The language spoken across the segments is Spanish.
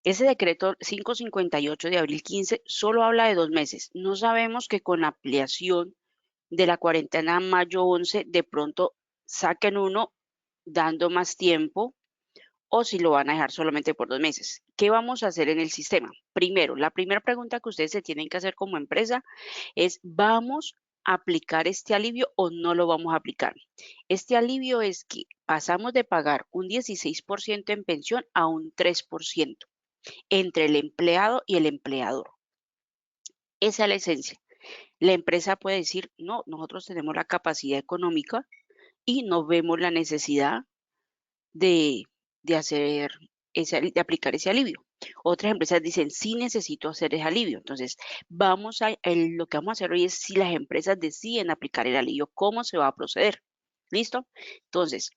Ese decreto 558 de abril 15 solo habla de 2 meses. No sabemos que con la ampliación de la cuarentena mayo 11 de pronto saquen uno dando más tiempo o si lo van a dejar solamente por 2 meses. ¿Qué vamos a hacer en el sistema? Primero, la primera pregunta que ustedes se tienen que hacer como empresa es, ¿vamos a aplicar este alivio o no lo vamos a aplicar? Este alivio es que pasamos de pagar un 16% en pensión a un 3% entre el empleado y el empleador. Esa es la esencia. La empresa puede decir, no, nosotros tenemos la capacidad económica y no vemos la necesidad de, de hacer de aplicar ese alivio. Otras empresas dicen, sí necesito hacer ese alivio. Entonces, lo que vamos a hacer hoy es si las empresas deciden aplicar el alivio, ¿cómo se va a proceder? ¿Listo? Entonces,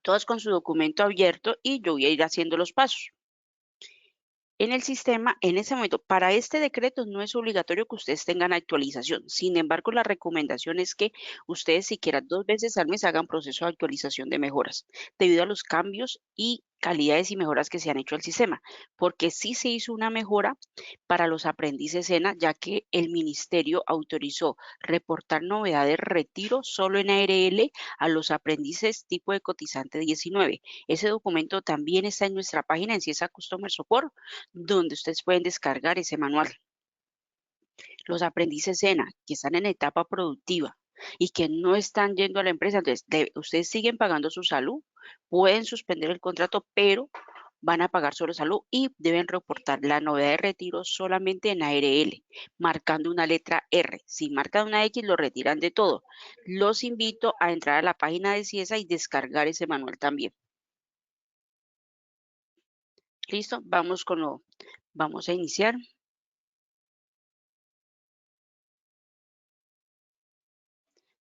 todos con su documento abierto y yo voy a ir haciendo los pasos. En el sistema, en ese momento, para este decreto no es obligatorio que ustedes tengan actualización. Sin embargo, la recomendación es que ustedes siquiera 2 veces al mes hagan proceso de actualización de mejoras, debido a los cambios y calidades y mejoras que se han hecho al sistema, porque sí se hizo una mejora para los aprendices SENA, ya que el ministerio autorizó reportar novedades de retiro solo en ARL a los aprendices tipo de cotizante 19. Ese documento también está en nuestra página en CIESA Customer Support, donde ustedes pueden descargar ese manual. Los aprendices SENA que están en etapa productiva y que no están yendo a la empresa, entonces ustedes siguen pagando su salud, pueden suspender el contrato, pero van a pagar solo salud y deben reportar la novedad de retiro solamente en ARL, marcando una letra R. Si marcan una X, lo retiran de todo. Los invito a entrar a la página de CIESA y descargar ese manual también. ¿Listo? Vamos a iniciar.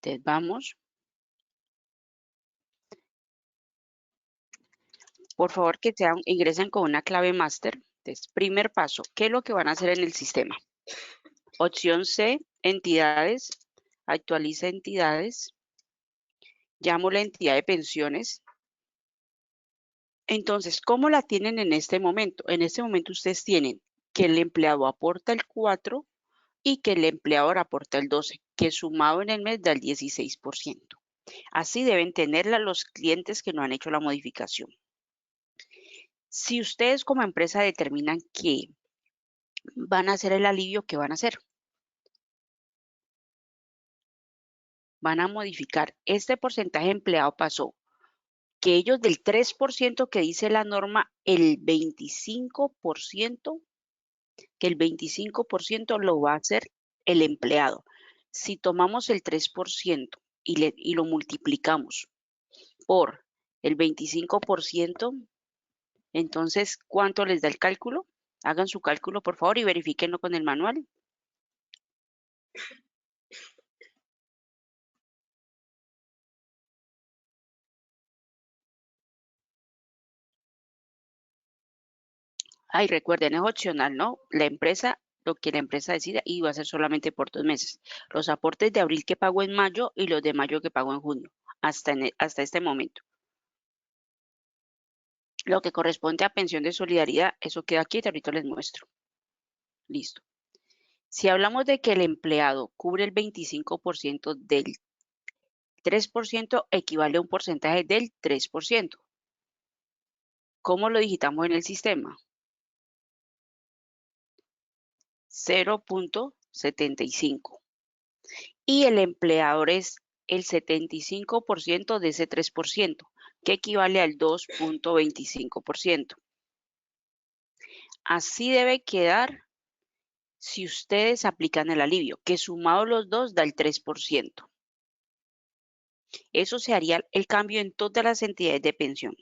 Entonces vamos. Por favor, ingresen con una clave máster. Entonces, primer paso, ¿qué es lo que van a hacer en el sistema? Opción C, entidades, actualiza entidades, llamo la entidad de pensiones. Entonces, ¿cómo la tienen en este momento? En este momento ustedes tienen que el empleado aporta el 4 y que el empleador aporta el 12, que sumado en el mes da el 16%. Así deben tenerla los clientes que no han hecho la modificación. Si ustedes como empresa determinan que van a hacer el alivio, ¿qué van a hacer? Van a modificar este porcentaje empleado pasó, que ellos del 3% que dice la norma, el 25%, que el 25% lo va a hacer el empleado. Si tomamos el 3% y lo multiplicamos por el 25%, entonces, ¿cuánto les da el cálculo? Hagan su cálculo, por favor, y verifíquenlo con el manual. Ay, recuerden, es opcional, ¿no? Lo que la empresa decida y va a ser solamente por 2 meses. Los aportes de abril que pagó en mayo y los de mayo que pagó en junio, hasta este momento. Lo que corresponde a pensión de solidaridad, eso queda aquí, ahorita les muestro. Listo. Si hablamos de que el empleado cubre el 25% del 3%, equivale a un porcentaje del 3%. ¿Cómo lo digitamos en el sistema? 0.75. Y el empleador es el 75% de ese 3%, que equivale al 2.25%. Así debe quedar si ustedes aplican el alivio, que sumado los dos da el 3%. Eso se haría el cambio en todas las entidades de pensión.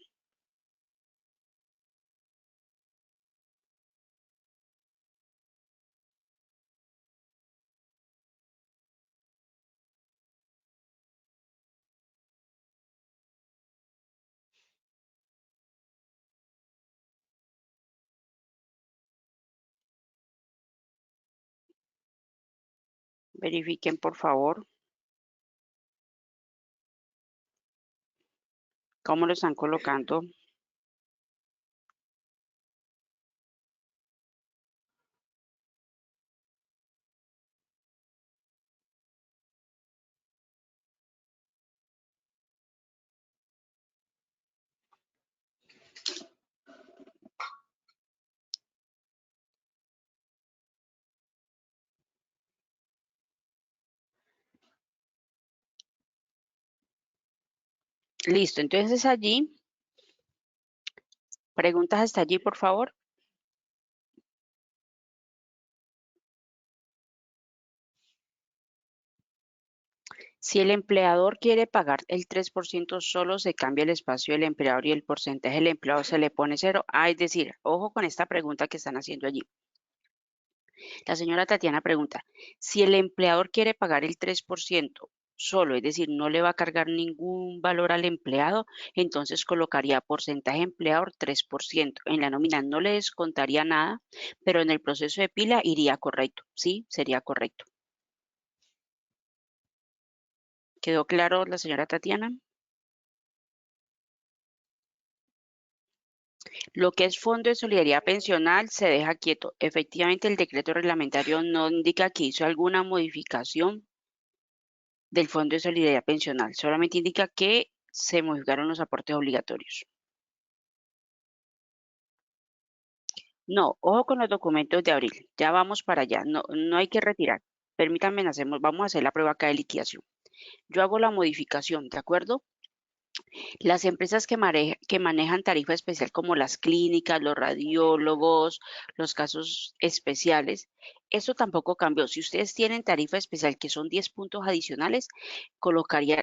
Verifiquen, por favor, cómo lo están colocando. Listo, entonces allí, preguntas hasta allí, por favor. Si el empleador quiere pagar el 3%, solo se cambia el espacio del empleador y el porcentaje del empleado se le pone 0. Ah, es decir, ojo con esta pregunta que están haciendo allí. La señora Tatiana pregunta, si el empleador quiere pagar el 3% solo, es decir, no le va a cargar ningún valor al empleado, entonces colocaría porcentaje empleador 3%. En la nómina no le descontaría nada, pero en el proceso de pila iría correcto. Sí, sería correcto. ¿Quedó claro la señora Tatiana? Lo que es Fondo de Solidaridad Pensional se deja quieto. Efectivamente, el decreto reglamentario no indica que hizo alguna modificación del Fondo de Solidaridad Pensional. Solamente indica que se modificaron los aportes obligatorios. No, ojo con los documentos de abril. Ya vamos para allá. No, no hay que retirar. Permítanme, vamos a hacer la prueba acá de liquidación. Yo hago la modificación, ¿de acuerdo? Las empresas que manejan tarifa especial como las clínicas, los radiólogos, los casos especiales, eso tampoco cambió. Si ustedes tienen tarifa especial que son 10 puntos adicionales,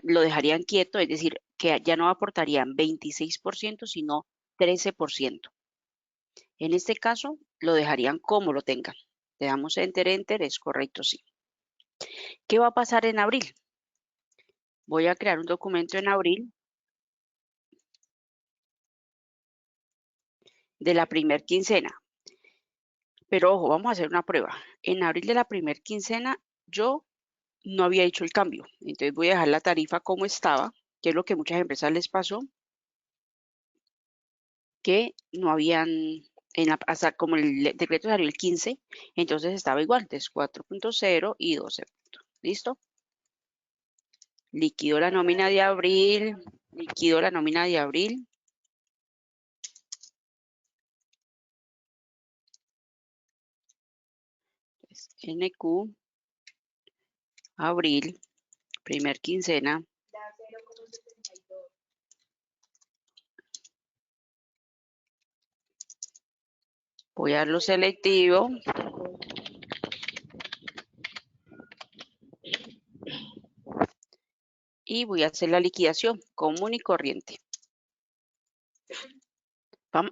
lo dejarían quieto, es decir, que ya no aportarían 26%, sino 13%. En este caso, lo dejarían como lo tengan. Le damos enter, es correcto, sí. ¿Qué va a pasar en abril? Voy a crear un documento en abril de la primer quincena. Pero ojo, vamos a hacer una prueba. En abril de la primer quincena yo no había hecho el cambio. Entonces voy a dejar la tarifa como estaba, que es lo que muchas empresas les pasó, que no habían, hasta como el decreto salió el 15, entonces estaba igual, entonces 4.0 y 12 puntos. ¿Listo? Liquido la nómina de abril, liquido la nómina de abril. NQ, abril, primer quincena. Voy a darlo selectivo. Y voy a hacer la liquidación común y corriente.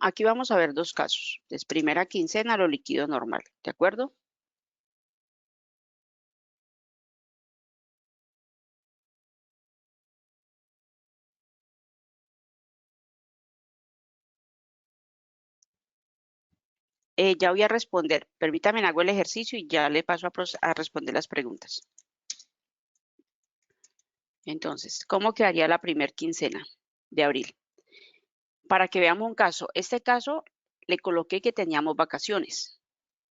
Aquí vamos a ver dos casos. Es primera quincena, lo liquido normal, ¿de acuerdo? Ya voy a responder. Permítame, hago el ejercicio y ya le paso a responder las preguntas. Entonces, ¿cómo quedaría la primer quincena de abril? Para que veamos un caso. Este caso le coloqué que teníamos vacaciones,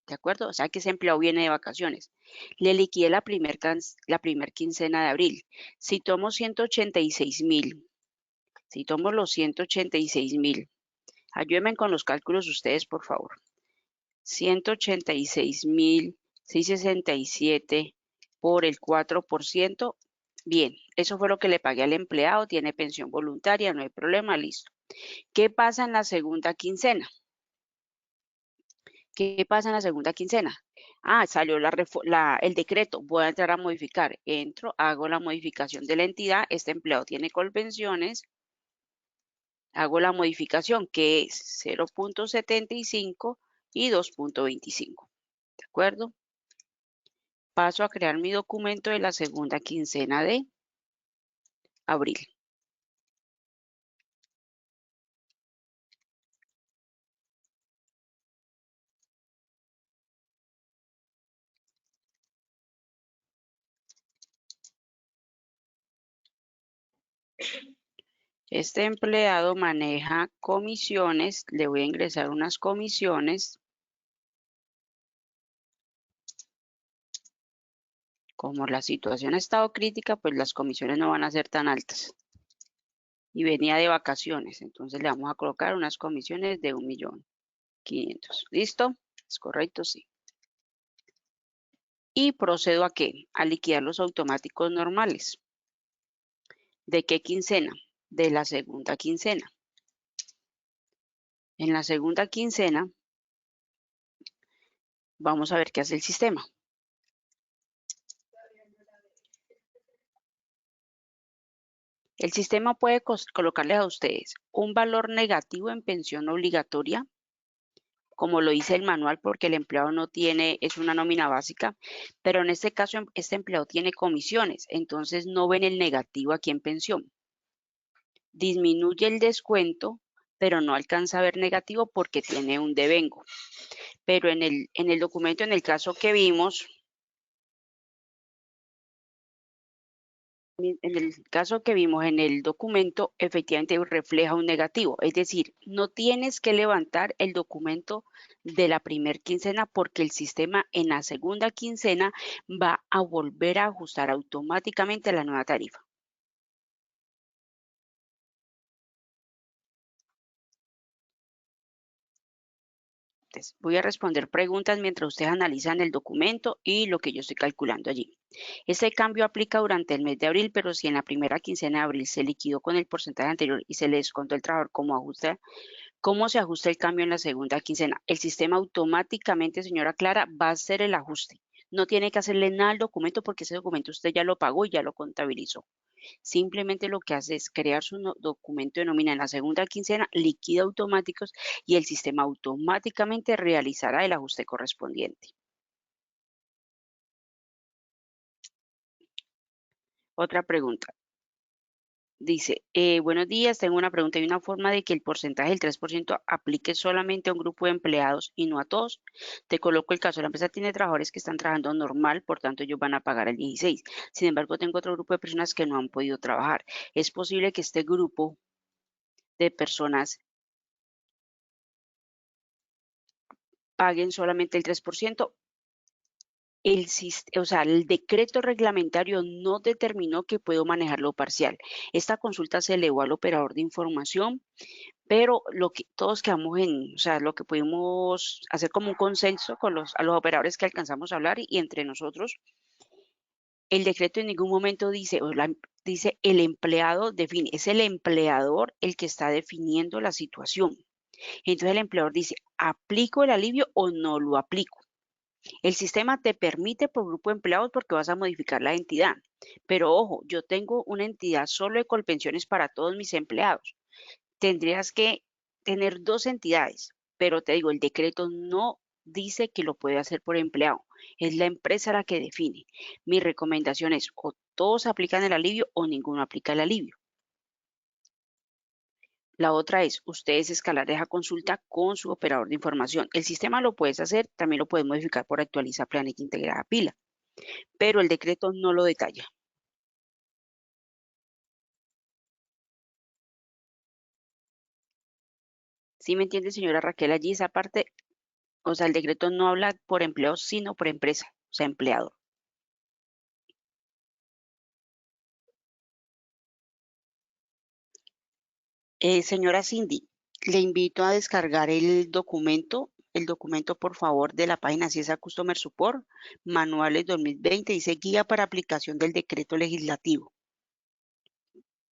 ¿de acuerdo? O sea que ese empleado viene de vacaciones. Le liquidé la primer quincena de abril. Si tomo 186,000, si tomo los 186,000, ayúdenme con los cálculos ustedes, por favor. 186,667 por el 4%. Bien, eso fue lo que le pagué al empleado, tiene pensión voluntaria, no hay problema, listo. ¿Qué pasa en la segunda quincena? ¿Qué pasa en la segunda quincena? Ah, salió el decreto, voy a entrar a modificar. Entro, hago la modificación de la entidad, este empleado tiene colpensiones, hago la modificación que es 0.75 y 2.25. ¿De acuerdo? Paso a crear mi documento de la segunda quincena de abril. Este empleado maneja comisiones, le voy a ingresar unas comisiones. Como la situación ha estado crítica, pues las comisiones no van a ser tan altas. Y venía de vacaciones, entonces le vamos a colocar unas comisiones de 1.500.000. ¿Listo? ¿Es correcto? Sí. Y procedo ¿a qué? A liquidar los automáticos normales. ¿De qué quincena? de la segunda quincena. En la segunda quincena, vamos a ver qué hace el sistema. El sistema puede colocarles a ustedes un valor negativo en pensión obligatoria, como lo dice el manual, porque el empleado no tiene, es una nómina básica, pero en este caso este empleado tiene comisiones, entonces no ven el negativo aquí en pensión. Disminuye el descuento, pero no alcanza a ver negativo porque tiene un devengo. Pero en el documento, en el caso que vimos, en el documento, efectivamente refleja un negativo. Es decir, no tienes que levantar el documento de la primera quincena porque el sistema en la segunda quincena va a volver a ajustar automáticamente la nueva tarifa. Entonces, voy a responder preguntas mientras ustedes analizan el documento y lo que yo estoy calculando allí. Este cambio aplica durante el mes de abril, pero si en la primera quincena de abril se liquidó con el porcentaje anterior y se le descontó el trabajador como ajusta, ¿cómo se ajusta el cambio en la segunda quincena? El sistema automáticamente, señora Clara, va a hacer el ajuste. No tiene que hacerle nada al documento porque ese documento usted ya lo pagó y ya lo contabilizó. Simplemente lo que hace es crear su documento de nómina en la segunda quincena, liquida automáticos y el sistema automáticamente realizará el ajuste correspondiente. Otra pregunta. Dice, buenos días, tengo una pregunta. ¿Hay una forma de que el porcentaje del 3% aplique solamente a un grupo de empleados y no a todos? Te coloco el caso. La empresa tiene trabajadores que están trabajando normal, por tanto ellos van a pagar el 16. Sin embargo, tengo otro grupo de personas que no han podido trabajar. Es posible que este grupo de personas paguen solamente el 3%. El decreto reglamentario no determinó que puedo manejarlo parcial. Esta consulta se elevó al operador de información, pero lo que todos quedamos lo que pudimos hacer como un consenso con a los operadores que alcanzamos a hablar y entre nosotros, el decreto en ningún momento dice, dice el empleado define, es el empleador el que está definiendo la situación. Entonces el empleador dice, ¿aplico el alivio o no lo aplico? El sistema te permite por grupo de empleados porque vas a modificar la entidad. Pero ojo, yo tengo una entidad solo de Colpensiones para todos mis empleados. Tendrías que tener dos entidades, pero te digo, el decreto no dice que lo puede hacer por empleado. Es la empresa la que define. Mi recomendación es o todos aplican el alivio o ninguno aplica el alivio. La otra es, ustedes escalar esa consulta con su operador de información. El sistema lo puedes hacer, también lo puedes modificar por actualizar planilla integrada pila, pero el decreto no lo detalla. ¿Sí me entiende, señora Raquel? Allí esa parte, o sea, el decreto no habla por empleo, sino por empresa, o sea, empleador. Señora Cindy, le invito a descargar el documento por favor de la página CIESA Customer Support, Manuales 2020, dice Guía para aplicación del decreto legislativo.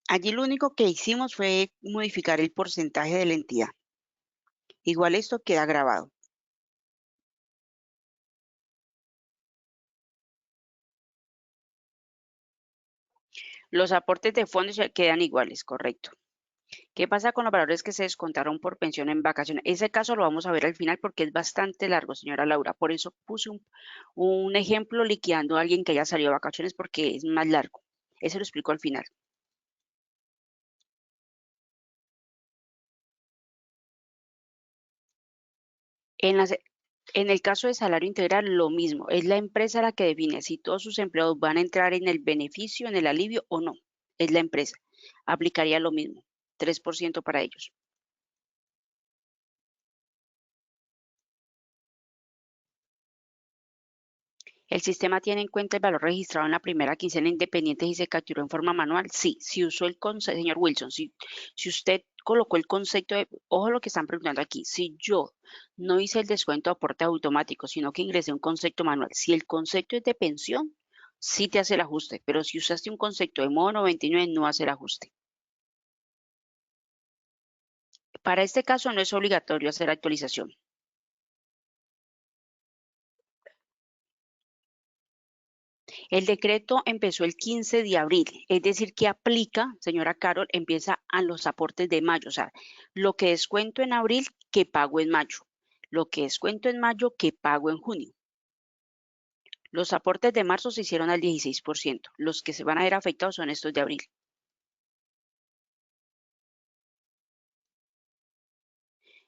Allí lo único que hicimos fue modificar el porcentaje de la entidad. Igual esto queda grabado. Los aportes de fondos quedan iguales, correcto. ¿Qué pasa con los valores que se descontaron por pensión en vacaciones? Ese caso lo vamos a ver al final porque es bastante largo, señora Laura. Por eso puse un ejemplo liquidando a alguien que haya salido de vacaciones porque es más largo. Eso lo explico al final. En, en el caso de salario integral, lo mismo. Es la empresa la que define si todos sus empleados van a entrar en el beneficio, en el alivio o no. Es la empresa. Aplicaría lo mismo. 3% para ellos. ¿El sistema tiene en cuenta el valor registrado en la primera quincena independiente y se capturó en forma manual? Sí, si usó el concepto, señor Wilson, si usted colocó el concepto de, ojo lo que están preguntando aquí, si yo no hice el descuento de aporte automático, sino que ingresé un concepto manual, si el concepto es de pensión, sí te hace el ajuste, pero si usaste un concepto de modo 99, no hace el ajuste. Para este caso no es obligatorio hacer actualización. El decreto empezó el 15 de abril, es decir, que aplica, señora Carol, empieza a los aportes de mayo, o sea, lo que descuento en abril, que pago en mayo, lo que descuento en mayo, que pago en junio. Los aportes de marzo se hicieron al 16%, los que se van a ver afectados son estos de abril.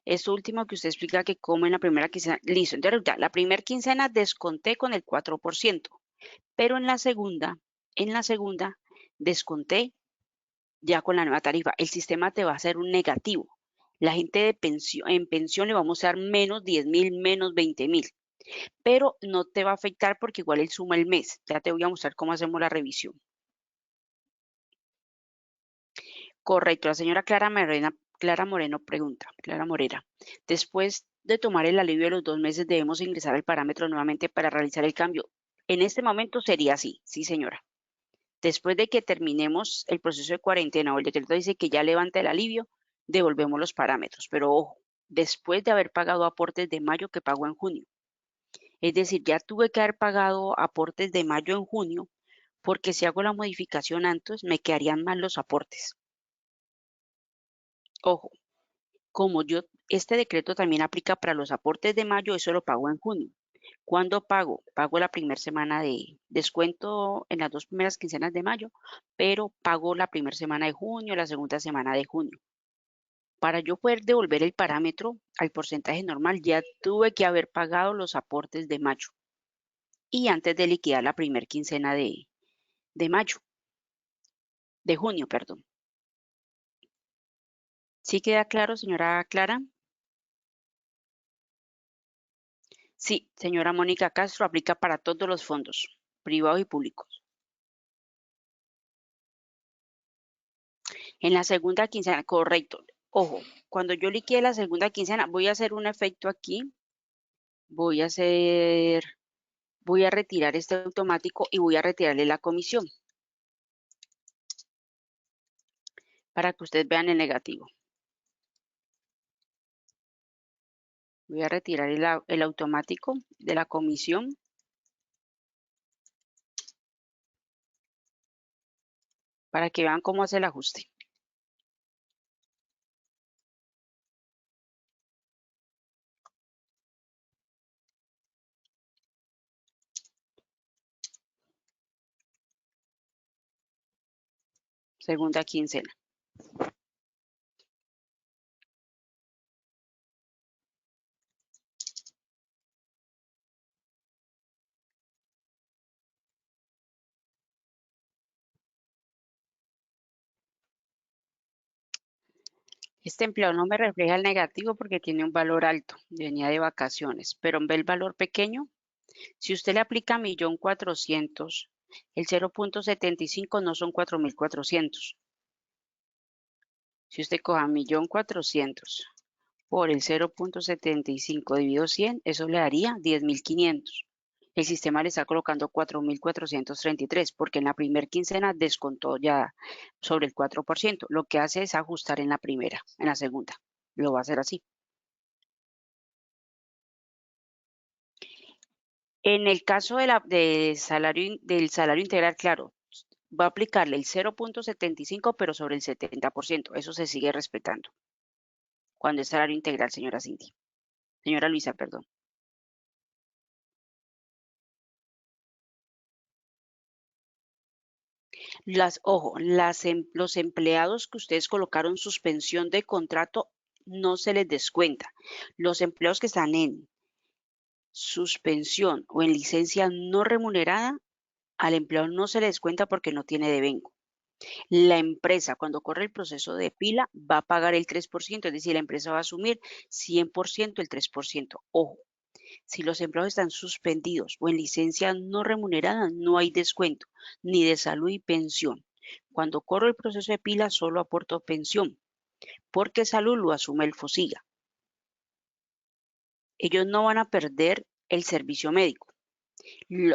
Esto último que usted explica que como en la primera quincena, listo, entonces ya, la primera quincena desconté con el 4%, pero en la segunda desconté ya con la nueva tarifa. El sistema te va a hacer un negativo. La gente de pensión, en pensión le vamos a dar menos 10.000, menos 20.000, pero no te va a afectar porque igual él suma el mes. Ya te voy a mostrar cómo hacemos la revisión. Correcto, la señora Clara Moreno pregunta, Clara Morera, después de tomar el alivio de los 2 meses debemos ingresar el parámetro nuevamente para realizar el cambio. En este momento sería así, sí señora. Después de que terminemos el proceso de cuarentena o el decreto dice que ya levanta el alivio, devolvemos los parámetros. Pero ojo, después de haber pagado aportes de mayo que pagó en junio. Es decir, ya tuve que haber pagado aportes de mayo en junio, porque si hago la modificación antes, me quedarían mal los aportes. Ojo, como este decreto también aplica para los aportes de mayo, eso lo pago en junio. ¿Cuándo pago? Pago la primera semana de descuento en las 2 primeras quincenas de mayo, pero pago la primera semana de junio, la segunda semana de junio. Para yo poder devolver el parámetro al porcentaje normal, ya tuve que haber pagado los aportes de mayo y antes de liquidar la primera quincena de mayo, de junio, perdón. ¿Sí queda claro, señora Clara? Sí, señora Mónica Castro, aplica para todos los fondos, privados y públicos. En la segunda quincena, correcto. Ojo, cuando yo liquide la segunda quincena, voy a hacer un efecto aquí. Voy a retirar este automático y voy a retirarle la comisión para que ustedes vean el negativo. Voy a retirar el automático de la comisión. Para que vean cómo hace el ajuste. Segunda quincena. Este empleado no me refleja el negativo porque tiene un valor alto, venía de vacaciones, pero ve el valor pequeño. Si usted le aplica 1.400.000, el 0.75 no son 4.400. Si usted coja 1.400.000 por el 0.75 dividido 100, eso le daría 10.500. El sistema le está colocando 4.433 porque en la primera quincena descontó ya sobre el 4%. Lo que hace es ajustar en la primera, en la segunda. Lo va a hacer así. En el caso del salario integral, claro, va a aplicarle el 0.75, pero sobre el 70%. Eso se sigue respetando cuando es salario integral, señora Cindy. Señora Luisa, perdón. Ojo, los empleados que ustedes colocaron suspensión de contrato no se les descuenta. Los empleados que están en suspensión o en licencia no remunerada, al empleado no se le descuenta porque no tiene devengo. La empresa, cuando corre el proceso de pila, va a pagar el 3%, es decir, la empresa va a asumir 100% el 3%. Ojo, si los empleados están suspendidos o en licencia no remunerada, no hay descuento, ni de salud y pensión. Cuando corro el proceso de pila, solo aporto pensión, porque salud lo asume el FOSIGA. Ellos no van a perder el servicio médico.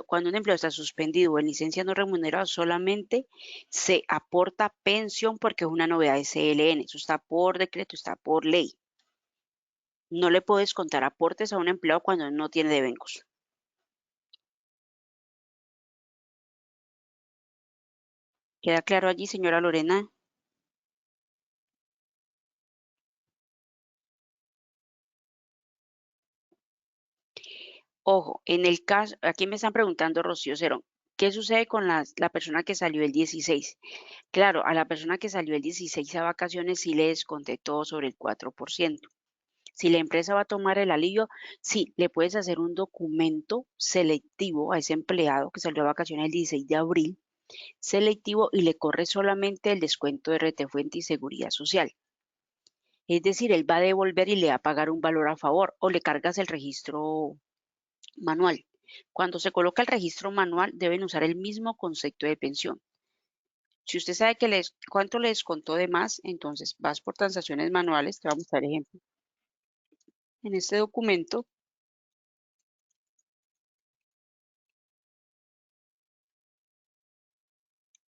Cuando un empleo está suspendido o en licencia no remunerada, solamente se aporta pensión porque es una novedad de CLN. Eso está por decreto, está por ley. No le puedes contar aportes a un empleado cuando no tiene debencos. ¿Queda claro allí, señora Lorena? Ojo, en el caso, aquí me están preguntando Rocío Cerón, ¿qué sucede con la persona que salió el 16? Claro, a la persona que salió el 16 a vacaciones sí le desconté todo sobre el 4%. Si la empresa va a tomar el alivio, sí, le puedes hacer un documento selectivo a ese empleado que salió a vacaciones el 16 de abril, selectivo, y le corre solamente el descuento de retefuente y seguridad social. Es decir, él va a devolver y le va a pagar un valor a favor o le cargas el registro manual. Cuando se coloca el registro manual, deben usar el mismo concepto de pensión. Si usted sabe cuánto le descontó de más, entonces vas por transacciones manuales, te vamos a dar ejemplo. En este documento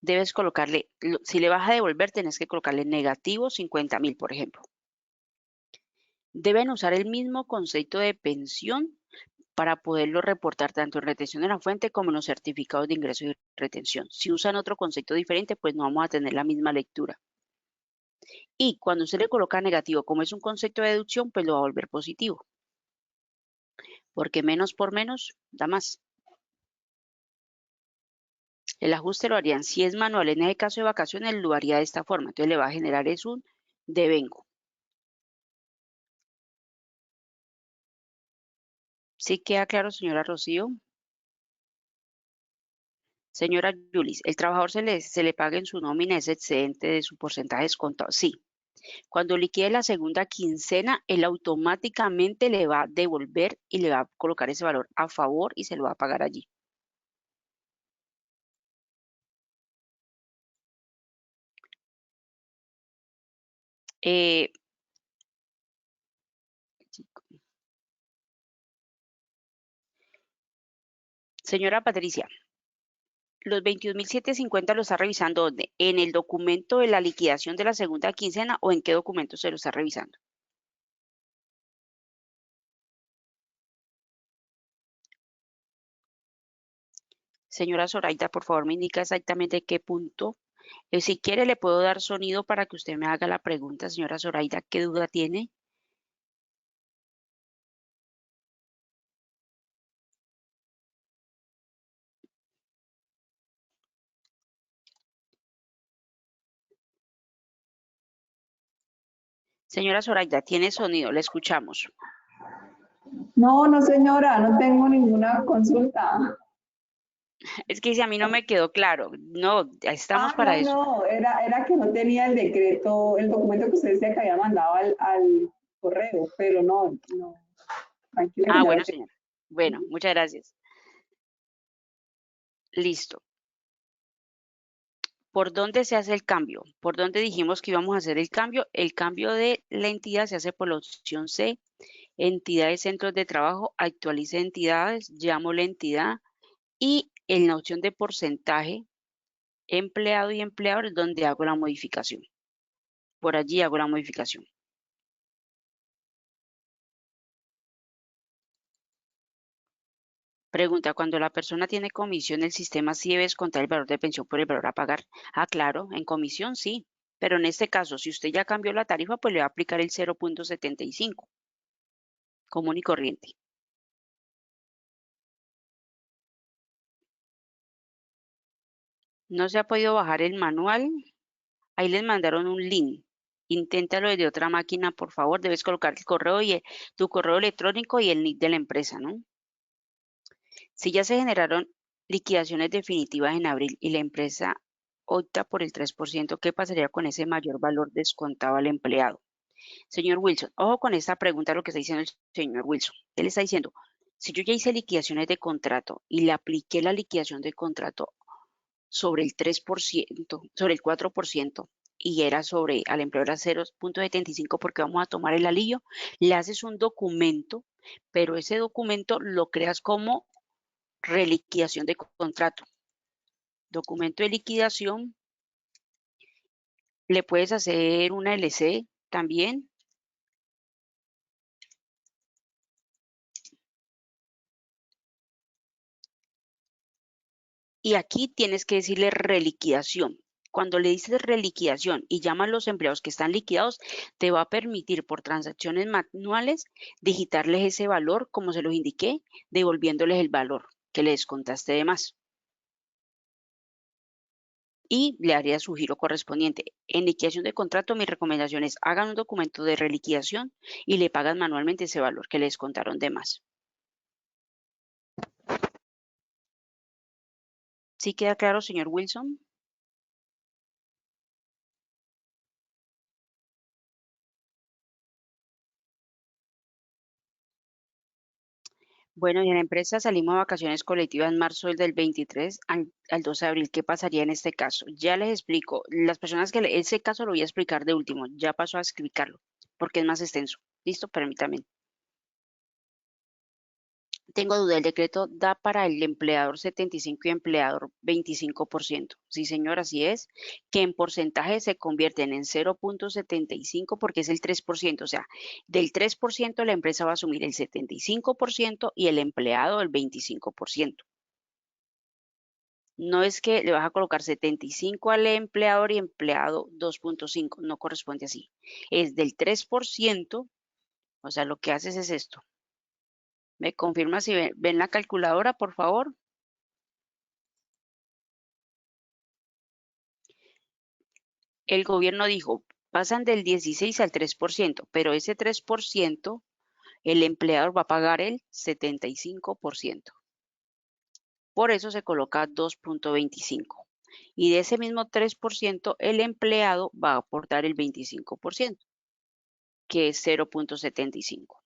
debes colocarle, si le vas a devolver, tenés que colocarle negativo 50.000, por ejemplo. Deben usar el mismo concepto de pensión para poderlo reportar tanto en retención de la fuente como en los certificados de ingreso y retención. Si usan otro concepto diferente, pues no vamos a tener la misma lectura. Y cuando usted le coloca negativo, como es un concepto de deducción, pues lo va a volver positivo. Porque menos por menos da más. El ajuste lo harían, si es manual, en ese caso de vacaciones, lo haría de esta forma. Entonces le va a generar es un devengo. ¿Sí queda claro, señora Rocío? Señora Yulis, el trabajador se le paga en su nómina ese excedente de su porcentaje descontado. Sí. Cuando liquide la segunda quincena, él automáticamente le va a devolver y le va a colocar ese valor a favor y se lo va a pagar allí. Eh, Señora Patricia, los 21.750 lo está revisando ¿dónde? ¿En el documento de la liquidación de la segunda quincena o en qué documento se lo está revisando? Señora Zoraida, por favor, me indica exactamente qué punto. Si quiere, le puedo dar sonido para que usted me haga la pregunta, señora Zoraida, ¿qué duda tiene? Señora Zoraida, tiene sonido, le escuchamos. No, no señora, no tengo ninguna consulta. Es que si a mí no me quedó claro, no, estamos para eso. No, era que no tenía el decreto, el documento que usted decía que había mandado al correo, pero no, tranquila que Ah, ya lo bueno, tengo. señora. Bueno, muchas gracias. Listo. ¿Por dónde se hace el cambio? ¿Por dónde dijimos que íbamos a hacer el cambio? El cambio de la entidad se hace por la opción C, entidades, centros de trabajo, actualice entidades, llamo la entidad y en la opción de porcentaje, empleado y empleador es donde hago la modificación. Por allí hago la modificación. Pregunta, cuando la persona tiene comisión, ¿el sistema sí debe descontar el valor de pensión por el valor a pagar? Ah, claro, en comisión sí, pero en este caso, si usted ya cambió la tarifa, pues le va a aplicar el 0.75, común y corriente. No se ha podido bajar el manual, ahí les mandaron un link. Inténtalo desde otra máquina, por favor. Debes colocar el correo y tu correo electrónico y el NIC de la empresa, ¿no? Si ya se generaron liquidaciones definitivas en abril y la empresa opta por el 3%, ¿qué pasaría con ese mayor valor descontado al empleado? Señor Wilson, ojo con esta pregunta, lo que está diciendo el señor Wilson. Él está diciendo, si yo ya hice liquidaciones de contrato y le apliqué la liquidación de contrato sobre el 3%, sobre el 4%, y era sobre, al empleador era 0.75 porque vamos a tomar el alivio, le haces un documento, pero ese documento lo creas como reliquidación de contrato. Documento de liquidación. Le puedes hacer una LC también. Y aquí tienes que decirle reliquidación. Cuando le dices reliquidación y llaman a los empleados que están liquidados, te va a permitir por transacciones manuales digitarles ese valor, como se los indiqué, devolviéndoles el valor que le descontaste de más. Y le haría su giro correspondiente. En liquidación de contrato, mi recomendación es hagan un documento de reliquidación y le pagan manualmente ese valor que le descontaron de más. ¿Sí queda claro, señor Wilson? Bueno, y en la empresa salimos a vacaciones colectivas en marzo del 23 al 12 de abril. ¿Qué pasaría en este caso? Ya les explico. Las personas ese caso lo voy a explicar de último. Ya paso a explicarlo porque es más extenso. ¿Listo? Permítame. Tengo duda, el decreto da para el empleador 75 y empleador 25%. Sí, señor, así es, que en porcentaje se convierten en 0.75 porque es el 3%, o sea, del 3% la empresa va a asumir el 75% y el empleado el 25%. No es que le vas a colocar 75 al empleador y empleado 2.5, no corresponde así. Es del 3%, o sea, lo que haces es esto. ¿Me confirma si ven la calculadora, por favor? El gobierno dijo, pasan del 16 al 3%, pero ese 3% el empleador va a pagar el 75%. Por eso se coloca 2.25. Y de ese mismo 3%, el empleado va a aportar el 25%, que es 0.75.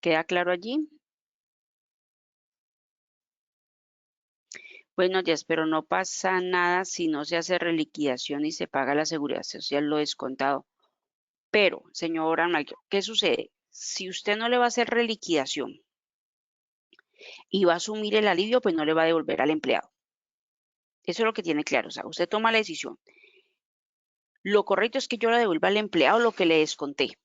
¿Queda claro allí? Bueno, ya pero no pasa nada si no se hace reliquidación y se paga la seguridad social lo descontado. Pero, señora Arnaldo, ¿qué sucede? Si usted no le va a hacer reliquidación y va a asumir el alivio, pues no le va a devolver al empleado. Eso es lo que tiene claro. O sea, usted toma la decisión. Lo correcto es que yo le devuelva al empleado lo que le desconté.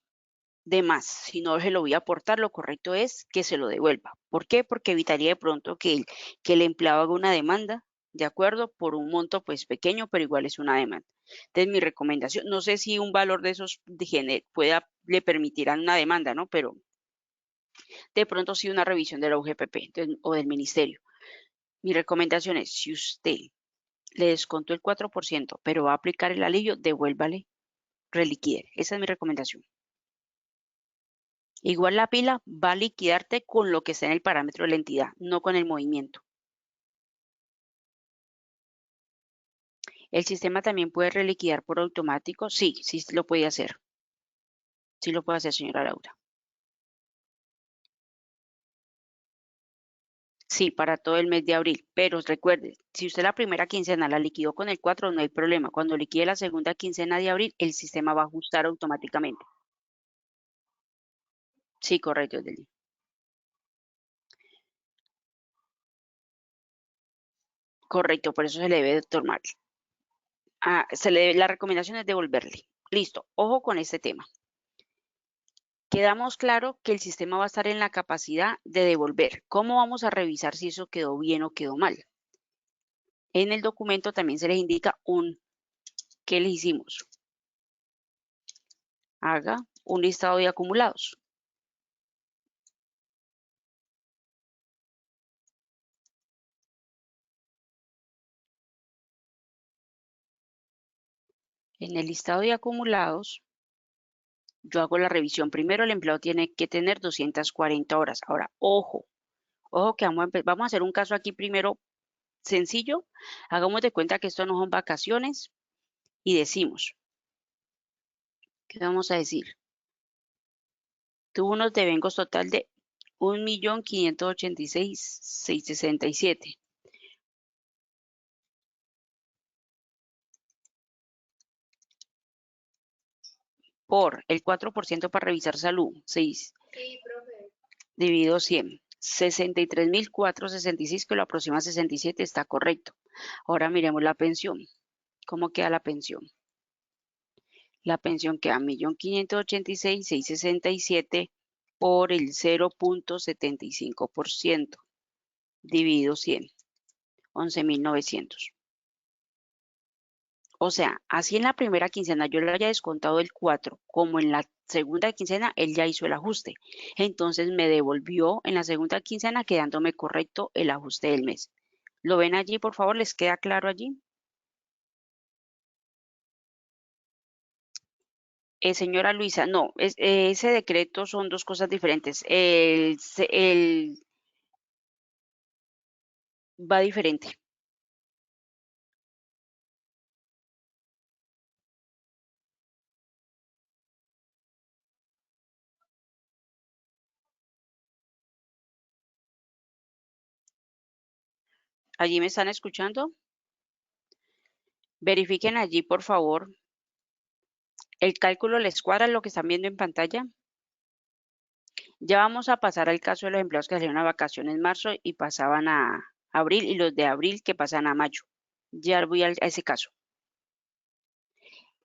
De más, si no se lo voy a aportar, lo correcto es que se lo devuelva. ¿Por qué? Porque evitaría de pronto que el empleado haga una demanda, ¿de acuerdo? Por un monto pues pequeño, pero igual es una demanda. Entonces mi recomendación, no sé si un valor de esos le permitirán una demanda, ¿no? Pero de pronto sí una revisión de la UGPP o del ministerio. Mi recomendación es, si usted le descontó el 4%, pero va a aplicar el alivio, devuélvale, reliquide. Esa es mi recomendación. Igual la pila va a liquidarte con lo que está en el parámetro de la entidad, no con el movimiento. ¿El sistema también puede reliquidar por automático? Sí, sí lo puede hacer. Sí lo puede hacer, señora Laura. Sí, para todo el mes de abril. Pero recuerde, si usted la primera quincena la liquidó con el 4, no hay problema. Cuando liquide la segunda quincena de abril, el sistema va a ajustar automáticamente. Sí, correcto, Deli. Correcto, por eso se le debe tomar. La recomendación es devolverle. Listo, ojo con este tema. Quedamos claro que el sistema va a estar en la capacidad de devolver. ¿Cómo vamos a revisar si eso quedó bien o quedó mal? En el documento también se les indica ¿qué les hicimos? Haga un listado de acumulados. En el listado de acumulados, yo hago la revisión. Primero, el empleado tiene que tener 240 horas. Ahora, ojo que vamos a hacer un caso aquí primero sencillo. Hagamos de cuenta que esto no son vacaciones y decimos, ¿qué vamos a decir? Tuvo unos devengos total de 1.586.667. Por el 4% para revisar salud, 6 dividido 100. 63.466, que lo aproxima a 67, está correcto. Ahora miremos la pensión. ¿Cómo queda la pensión? La pensión queda 1.586.667 por el 0.75%, dividido 100, 11.900. O sea, así en la primera quincena yo le haya descontado el 4, como en la segunda quincena él ya hizo el ajuste. Entonces me devolvió en la segunda quincena quedándome correcto el ajuste del mes. ¿Lo ven allí, por favor? ¿Les queda claro allí? Señora Luisa, no, ese decreto son dos cosas diferentes. Va diferente. ¿Allí me están escuchando? Verifiquen allí, por favor. ¿El cálculo les cuadra lo que están viendo en pantalla? Ya vamos a pasar al caso de los empleados que salieron a vacaciones en marzo y pasaban a abril, y los de abril que pasan a mayo. Ya voy a ese caso.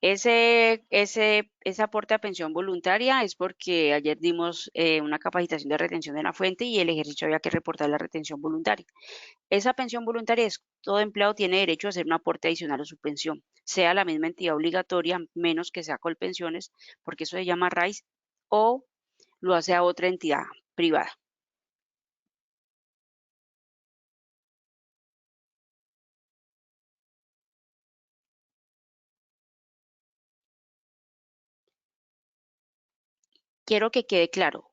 Ese aporte a pensión voluntaria es porque ayer dimos una capacitación de retención de la fuente y el ejercicio había que reportar la retención voluntaria. Esa pensión voluntaria es, todo empleado tiene derecho a hacer un aporte adicional a su pensión, sea la misma entidad obligatoria, menos que sea Colpensiones, porque eso se llama RAIS, o lo hace a otra entidad privada. Quiero que quede claro,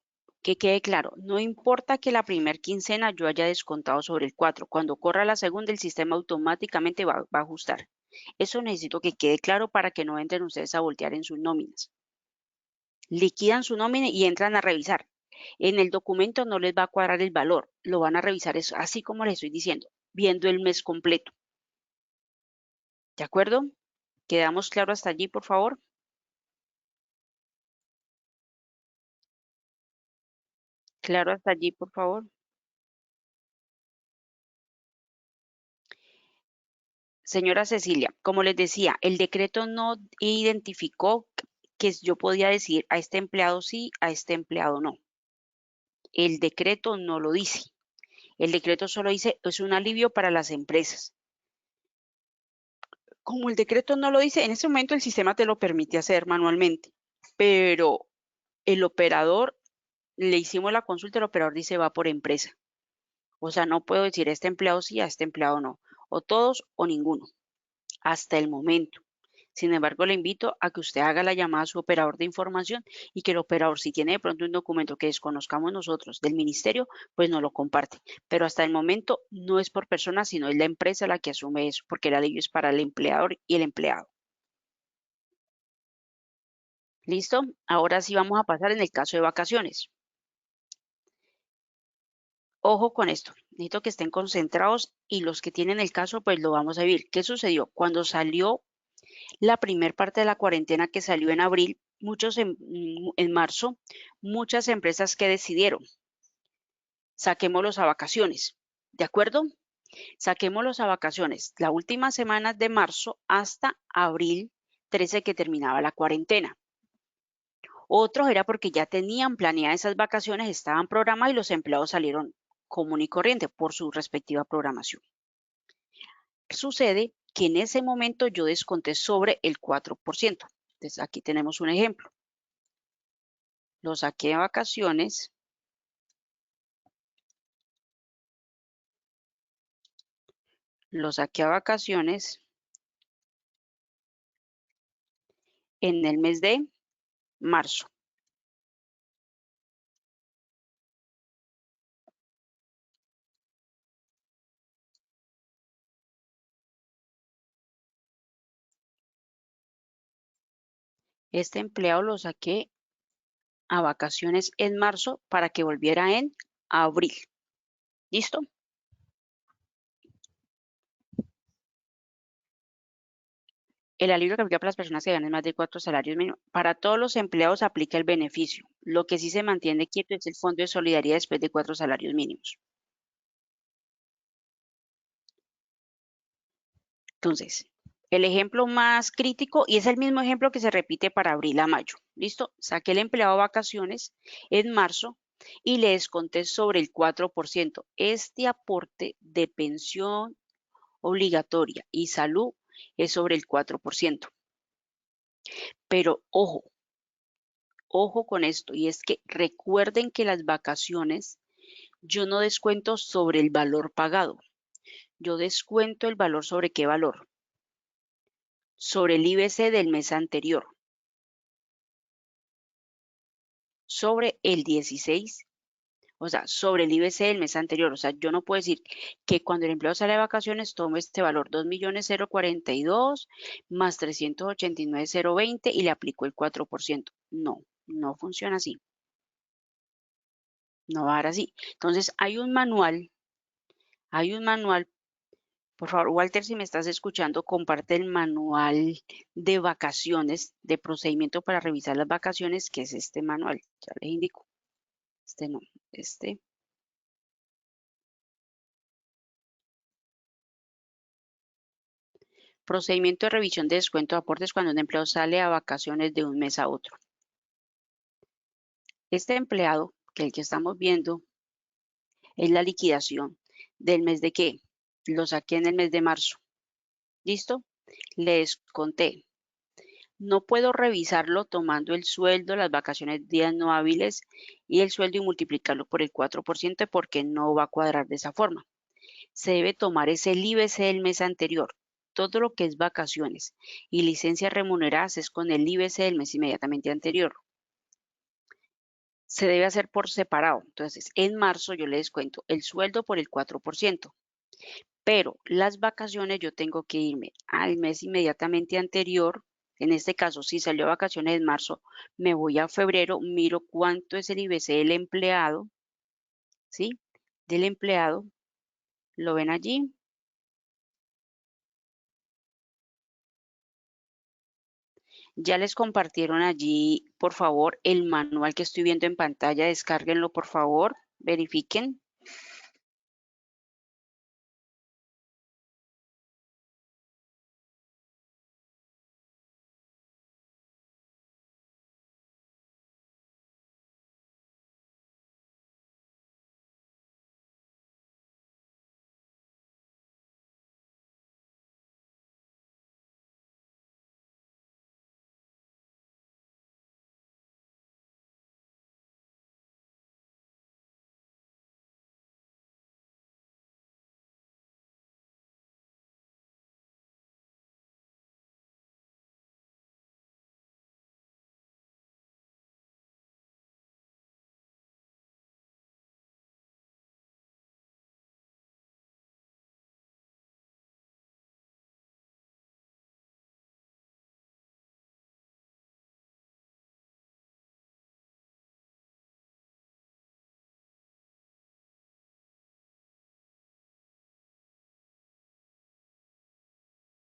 no importa que la primer quincena yo haya descontado sobre el 4, cuando corra la segunda el sistema automáticamente va a ajustar. Eso necesito que quede claro para que no entren ustedes a voltear en sus nóminas. Liquidan su nómina y entran a revisar. En el documento no les va a cuadrar el valor, lo van a revisar eso, así como les estoy diciendo, viendo el mes completo. ¿De acuerdo? ¿Quedamos claro hasta allí, por favor? Claro hasta allí, por favor. Señora Cecilia, como les decía, el decreto no identificó que yo podía decir a este empleado sí, a este empleado no. El decreto no lo dice. El decreto solo dice, es un alivio para las empresas. Como el decreto no lo dice, en ese momento el sistema te lo permite hacer manualmente, pero el operador, le hicimos la consulta, el operador dice va por empresa. O sea, no puedo decir a este empleado sí, a este empleado no. O todos o ninguno, hasta el momento. Sin embargo, le invito a que usted haga la llamada a su operador de información y que el operador, si tiene de pronto un documento que desconozcamos nosotros del ministerio, pues no lo comparte. Pero hasta el momento no es por persona, sino es la empresa la que asume eso, porque el alivio es para el empleador y el empleado. ¿Listo? Ahora sí vamos a pasar en el caso de vacaciones. Ojo con esto, necesito que estén concentrados y los que tienen el caso, pues lo vamos a vivir. ¿Qué sucedió? Cuando salió la primer parte de la cuarentena que salió en abril, muchos en marzo, muchas empresas que decidieron, saquémoslos a vacaciones, ¿de acuerdo? Saquémoslos a vacaciones la última semana de marzo hasta abril 13 que terminaba la cuarentena. Otros era porque ya tenían planeadas esas vacaciones, estaban programadas y los empleados salieron común y corriente por su respectiva programación. Sucede que en ese momento yo desconté sobre el 4%. Entonces aquí tenemos un ejemplo. Lo saqué de vacaciones. Lo saqué a vacaciones en el mes de marzo. Este empleado lo saqué a vacaciones en marzo para que volviera en abril. ¿Listo? El alivio que aplica para las personas que ganan más de 4 salarios mínimos. Para todos los empleados aplica el beneficio. Lo que sí se mantiene quieto es el Fondo de Solidaridad después de 4 salarios mínimos. Entonces, el ejemplo más crítico, y es el mismo ejemplo que se repite para abril a mayo. ¿Listo? Saqué el empleado vacaciones en marzo y le desconté sobre el 4%. Este aporte de pensión obligatoria y salud es sobre el 4%. Pero ojo con esto, y es que recuerden que las vacaciones yo no descuento sobre el valor pagado, yo descuento el valor sobre qué valor, sobre el IBC del mes anterior, sobre el 16, o sea, sobre el IBC del mes anterior. O sea, yo no puedo decir que cuando el empleado sale de vacaciones tome este valor 2.042 más 389.020 y le aplico el 4%. No, no funciona así. No va a dar así. Entonces, hay un manual, por favor, Walter, si me estás escuchando, comparte el manual de vacaciones, de procedimiento para revisar las vacaciones, que es este manual. Ya les indico. Este no, este. Procedimiento de revisión de descuento de aportes cuando un empleado sale a vacaciones de un mes a otro. Este empleado, que el que estamos viendo, es la liquidación del mes de qué. Lo saqué en el mes de marzo. ¿Listo? Le desconté. No puedo revisarlo tomando el sueldo, las vacaciones, días no hábiles y el sueldo y multiplicarlo por el 4% porque no va a cuadrar de esa forma. Se debe tomar ese IBC del mes anterior. Todo lo que es vacaciones y licencias remuneradas es con el IBC del mes inmediatamente anterior. Se debe hacer por separado. Entonces, en marzo yo le descuento el sueldo por el 4%, pero las vacaciones yo tengo que irme al mes inmediatamente anterior. En este caso, si salió a vacaciones en marzo, me voy a febrero, miro cuánto es el IBC del empleado, ¿sí? Del empleado, lo ven allí. Ya les compartieron allí, por favor, el manual que estoy viendo en pantalla, descárguenlo, por favor, verifiquen.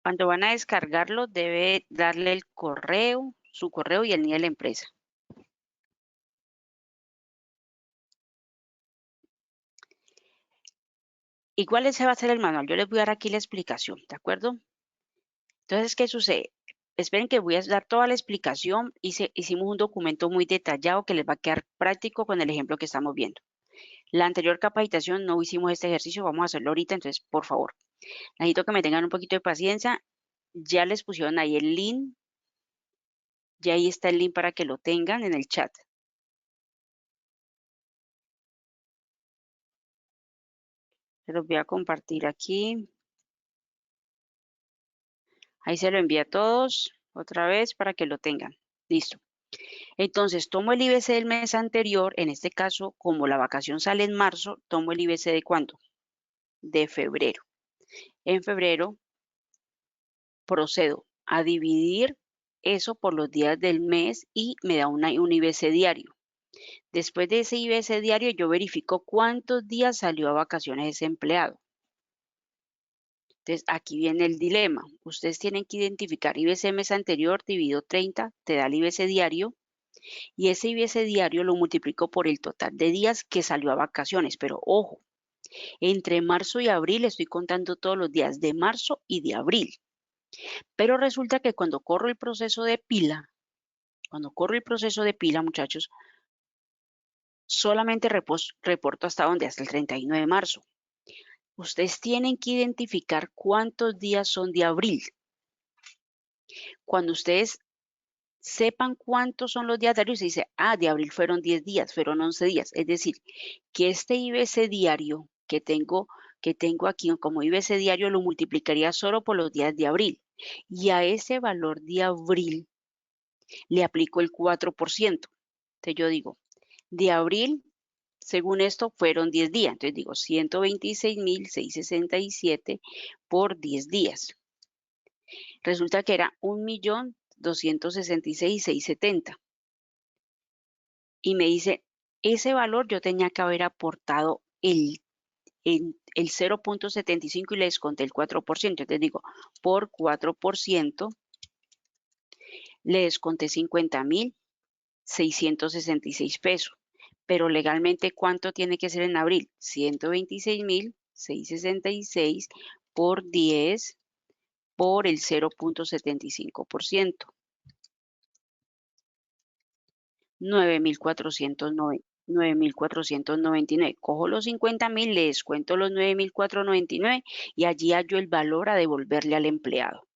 Cuando van a descargarlo, debe darle el correo, su correo y el NIE de la empresa. Igual ese va a ser el manual. Yo les voy a dar aquí la explicación, ¿de acuerdo? Entonces, ¿qué sucede? Esperen que voy a dar toda la explicación. Hicimos un documento muy detallado que les va a quedar práctico con el ejemplo que estamos viendo. La anterior capacitación no hicimos este ejercicio, vamos a hacerlo ahorita, entonces, por favor, necesito que me tengan un poquito de paciencia. Ya les pusieron ahí el link. Ya ahí está el link para que lo tengan en el chat. Se los voy a compartir aquí. Ahí se lo envía a todos otra vez para que lo tengan. Listo. Entonces, tomo el IBC del mes anterior. En este caso, como la vacación sale en marzo, tomo el IBC de ¿cuándo? De febrero. En febrero procedo a dividir eso por los días del mes y me da un IBC diario. Después de ese IBC diario, yo verifico cuántos días salió a vacaciones ese empleado. Entonces, aquí viene el dilema. Ustedes tienen que identificar IBC mes anterior dividido 30, te da el IBC diario, y ese IBC diario lo multiplico por el total de días que salió a vacaciones. Pero ojo, entre marzo y abril estoy contando todos los días de marzo y de abril. Pero resulta que cuando corro el proceso de pila, muchachos, solamente reporto hasta dónde, hasta el 31 de marzo. Ustedes tienen que identificar cuántos días son de abril. Cuando ustedes sepan cuántos son los días diarios, se dice, de abril fueron 10 días, fueron 11 días. Es decir, que este IBC diario que tengo aquí como IBC diario lo multiplicaría solo por los días de abril. Y a ese valor de abril le aplico el 4%. Entonces yo digo, de abril, según esto, fueron 10 días. Entonces digo, 126.667 por 10 días. Resulta que era 1.266.670. Y me dice, ese valor yo tenía que haber aportado el 0.75 y le desconté el 4%. Entonces digo, por 4%, le desconté 50.666 pesos. Pero legalmente, ¿cuánto tiene que ser en abril? 126.666 por 10 por el 0.75%. 9.499. Cojo los 50.000, le descuento los 9.499 y allí hallo el valor a devolverle al empleado.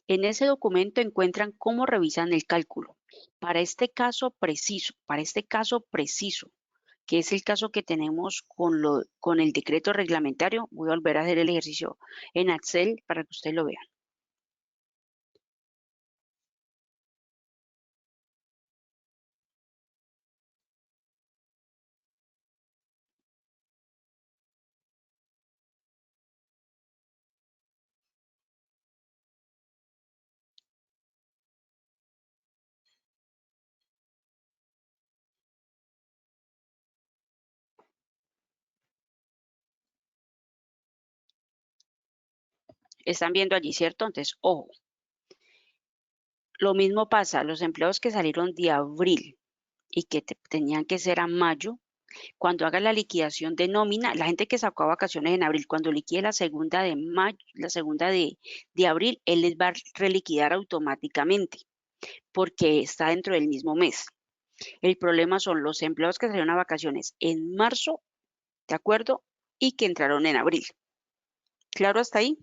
En ese documento encuentran cómo revisan el cálculo. Para este caso preciso, que es el caso que tenemos con el decreto reglamentario, voy a volver a hacer el ejercicio en Excel para que ustedes lo vean. Están viendo allí, ¿cierto? Entonces, ojo. Lo mismo pasa, los empleados que salieron de abril y que tenían que ser a mayo, cuando haga la liquidación de nómina, la gente que sacó a vacaciones en abril, cuando liquide la segunda de mayo, la segunda de abril, él les va a reliquidar automáticamente, porque está dentro del mismo mes. El problema son los empleados que salieron a vacaciones en marzo, ¿de acuerdo? Y que entraron en abril. ¿Claro hasta ahí?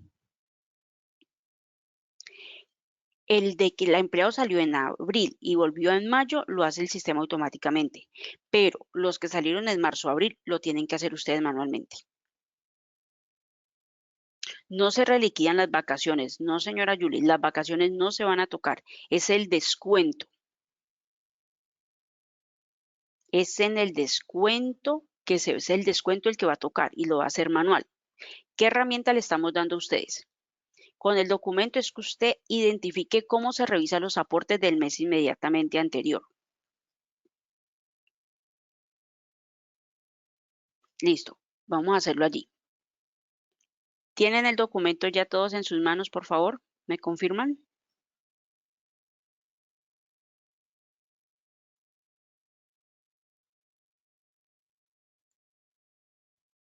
El de que el empleado salió en abril y volvió en mayo, lo hace el sistema automáticamente. Pero los que salieron en marzo o abril, lo tienen que hacer ustedes manualmente. No se reliquidan las vacaciones. No, señora Julie, las vacaciones no se van a tocar. Es el descuento. Es en el descuento es el descuento el que va a tocar y lo va a hacer manual. ¿Qué herramienta le estamos dando a ustedes? Con el documento es que usted identifique cómo se revisan los aportes del mes inmediatamente anterior. Listo, vamos a hacerlo allí. ¿Tienen el documento ya todos en sus manos, por favor? ¿Me confirman?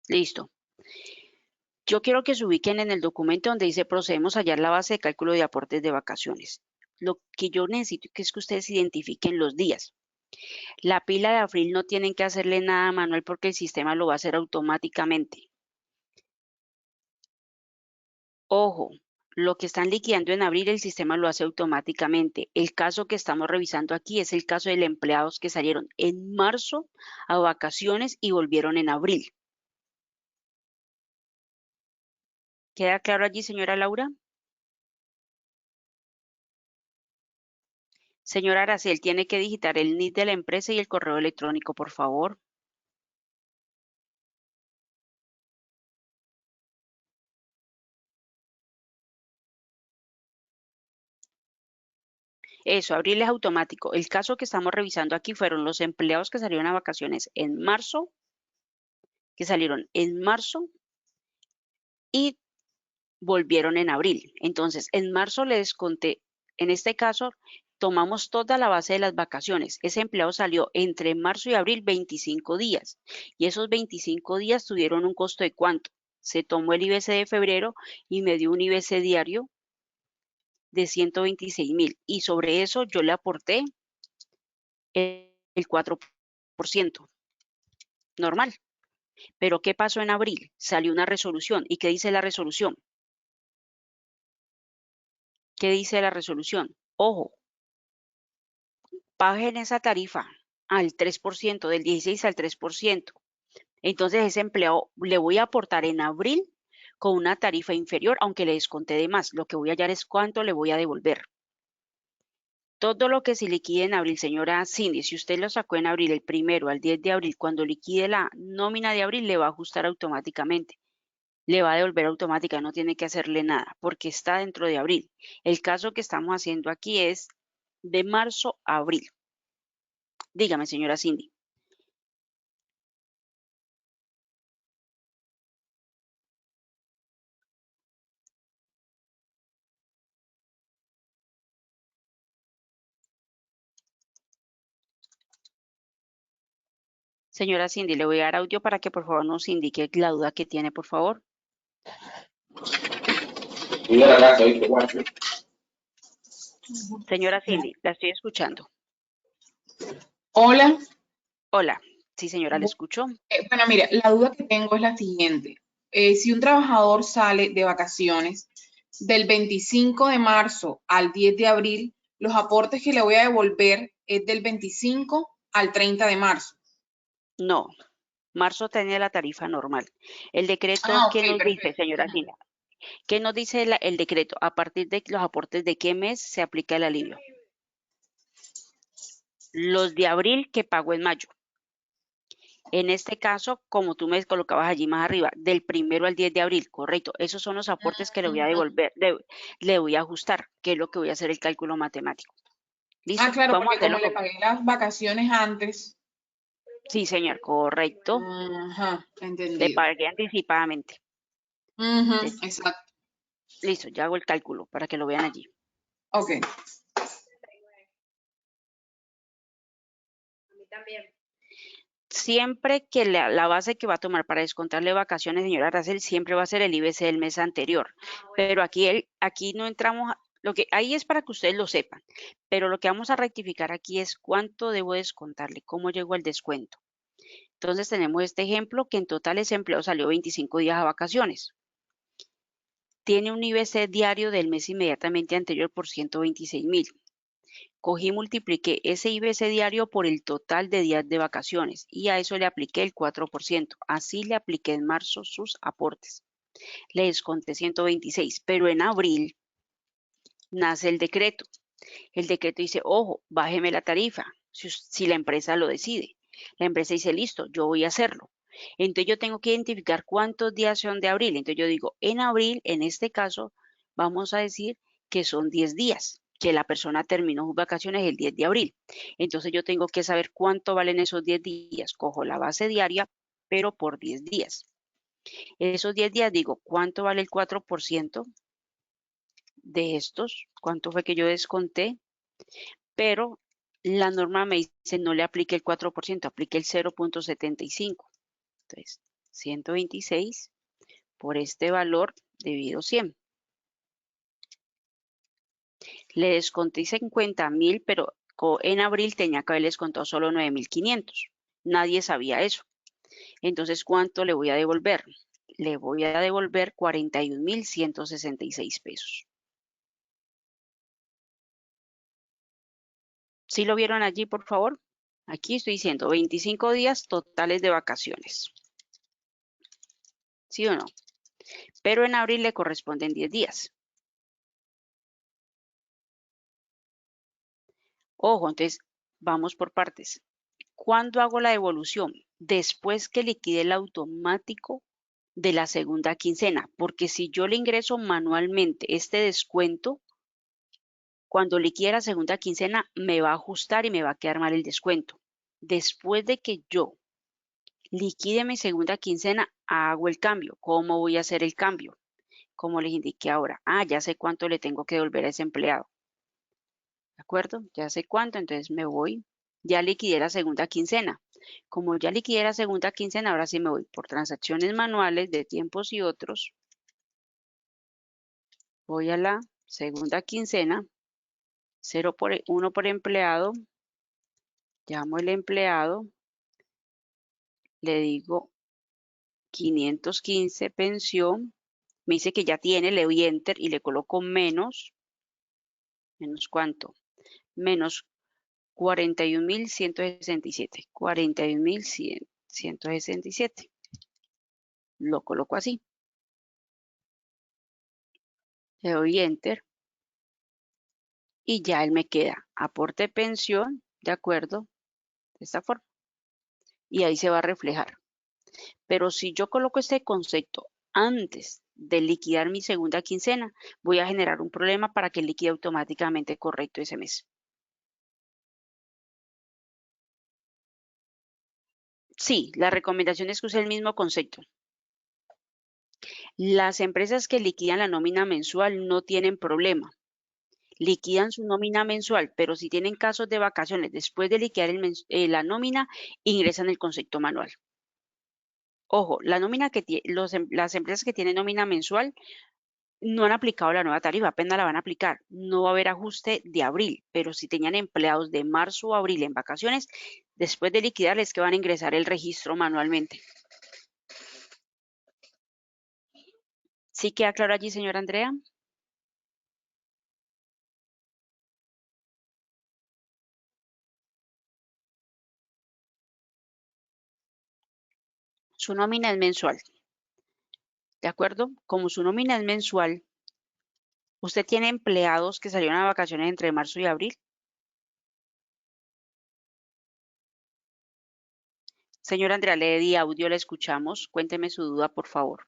Listo. Yo quiero que se ubiquen en el documento donde dice procedemos a hallar la base de cálculo de aportes de vacaciones. Lo que yo necesito es que ustedes identifiquen los días. La pila de abril no tienen que hacerle nada manual porque el sistema lo va a hacer automáticamente. Ojo, lo que están liquidando en abril el sistema lo hace automáticamente. El caso que estamos revisando aquí es el caso de empleados que salieron en marzo a vacaciones y volvieron en abril. ¿Queda claro allí, señora Laura? Señora Aracel, tiene que digitar el NID de la empresa y el correo electrónico, por favor. Eso, abril es automático. El caso que estamos revisando aquí fueron los empleados que salieron a vacaciones en marzo, que salieron en marzo y volvieron en abril. Entonces, en marzo le desconté, en este caso, tomamos toda la base de las vacaciones. Ese empleado salió entre marzo y abril 25 días y esos 25 días tuvieron un costo de ¿cuánto? Se tomó el IBC de febrero y me dio un IBC diario de 126.000 y sobre eso yo le aporté el 4% normal. Pero ¿qué pasó en abril? Salió una resolución. ¿Y qué dice la resolución? ¿Qué dice la resolución? Ojo, bajen esa tarifa al 3%, del 16 al 3%. Entonces ese empleado le voy a aportar en abril con una tarifa inferior, aunque le desconté de más. Lo que voy a hallar es cuánto le voy a devolver. Todo lo que se liquide en abril, señora Cindy, si usted lo sacó en abril, el 1 al 10 de abril, cuando liquide la nómina de abril, le va a ajustar automáticamente. Le va a devolver automática, no tiene que hacerle nada, porque está dentro de abril. El caso que estamos haciendo aquí es de marzo a abril. Dígame, señora Cindy. Señora Cindy, le voy a dar audio para que por favor nos indique la duda que tiene, por favor. Señora Cindy, la estoy escuchando. Hola. Hola. Sí, señora, le escucho. Bueno, mira, la duda que tengo es la siguiente. Si un trabajador sale de vacaciones del 25 de marzo al 10 de abril, los aportes que le voy a devolver es del 25 al 30 de marzo. No, marzo tenía la tarifa normal. El decreto, Ah, ¿qué ok, nos perfecto. dice, señora Cindy? ¿Qué nos dice el decreto? ¿A partir de los aportes de qué mes se aplica el alivio? Los de abril que pagó en mayo. En este caso, como tú me colocabas allí más arriba, del 1 al 10 de abril, correcto. Esos son los aportes que le voy a devolver, le voy a ajustar, que es lo que voy a hacer el cálculo matemático. ¿Listo? Ah, claro, Vamos a porque como hacerlo le con... pagué las vacaciones antes. Sí, señor, correcto. Ajá, Le entendido. pagué anticipadamente. Ujú, Entonces, exacto. listo, ya hago el cálculo para que lo vean allí. Ok. Siempre que la base que va a tomar para descontarle vacaciones, señora Aracel, siempre va a ser el IBC del mes anterior. Pero aquí no entramos, lo que ahí es para que ustedes lo sepan. Pero lo que vamos a rectificar aquí es cuánto debo descontarle, cómo llegó el descuento. Entonces tenemos este ejemplo que en total ese empleado salió 25 días a vacaciones. Tiene un IBC diario del mes inmediatamente anterior por 126.000. Cogí y multipliqué ese IBC diario por el total de días de vacaciones y a eso le apliqué el 4%. Así le apliqué en marzo sus aportes. Le desconté 126, pero en abril nace el decreto. El decreto dice, ojo, bájeme la tarifa si la empresa lo decide. La empresa dice, listo, yo voy a hacerlo. Entonces yo tengo que identificar cuántos días son de abril. Entonces yo digo, en abril, en este caso, vamos a decir que son 10 días, que la persona terminó sus vacaciones el 10 de abril. Entonces yo tengo que saber cuánto valen esos 10 días. Cojo la base diaria, pero por 10 días. Esos 10 días digo, ¿cuánto vale el 4% de estos? ¿Cuánto fue que yo desconté? Pero la norma me dice no le aplique el 4%, aplique el 0.75. Entonces, 126 por este valor dividido 100. Le desconté 50.000, pero en abril tenía que haberle descontado solo 9.500. Nadie sabía eso. Entonces, ¿cuánto le voy a devolver? Le voy a devolver 41.166 pesos. ¿Sí lo vieron allí, por favor? Aquí estoy diciendo 25 días totales de vacaciones. ¿Sí o no? Pero en abril le corresponden 10 días. Ojo, entonces vamos por partes. ¿Cuándo hago la devolución? Después que liquide el automático de la segunda quincena, porque si yo le ingreso manualmente este descuento, cuando liquide la segunda quincena me va a ajustar y me va a quedar mal el descuento. Después de que yo Liquide mi segunda quincena, hago el cambio. ¿Cómo voy a hacer el cambio? Como les indiqué ahora. Ya sé cuánto le tengo que devolver a ese empleado. ¿De acuerdo? Ya sé cuánto, entonces me voy. Ya liquidé la segunda quincena. Como ya liquidé la segunda quincena, ahora sí me voy por transacciones manuales de tiempos y otros. Voy a la segunda quincena. 1 por empleado. Llamo el empleado. Le digo 515 pensión. Me dice que ya tiene, le doy enter y le coloco menos. ¿Menos cuánto? Menos 41.167. 41.167. Lo coloco así. Le doy enter. Y ya él me queda aporte de pensión, ¿de acuerdo? De esta forma. Y ahí se va a reflejar. Pero si yo coloco este concepto antes de liquidar mi segunda quincena, voy a generar un problema para que liquide automáticamente correcto ese mes. Sí, la recomendación es que use el mismo concepto. Las empresas que liquidan la nómina mensual no tienen problema. Liquidan su nómina mensual, pero si tienen casos de vacaciones después de liquidar la nómina, ingresan el concepto manual. Ojo, la nómina que las empresas que tienen nómina mensual no han aplicado la nueva tarifa, apenas la van a aplicar. No va a haber ajuste de abril, pero si tenían empleados de marzo o abril en vacaciones, después de liquidarles que van a ingresar el registro manualmente. ¿Sí queda claro allí, señora Andrea? Su nómina es mensual. ¿De acuerdo? Como su nómina es mensual, ¿usted tiene empleados que salieron a vacaciones entre marzo y abril? Señora Andrea, le di audio, la escuchamos. Cuénteme su duda, por favor.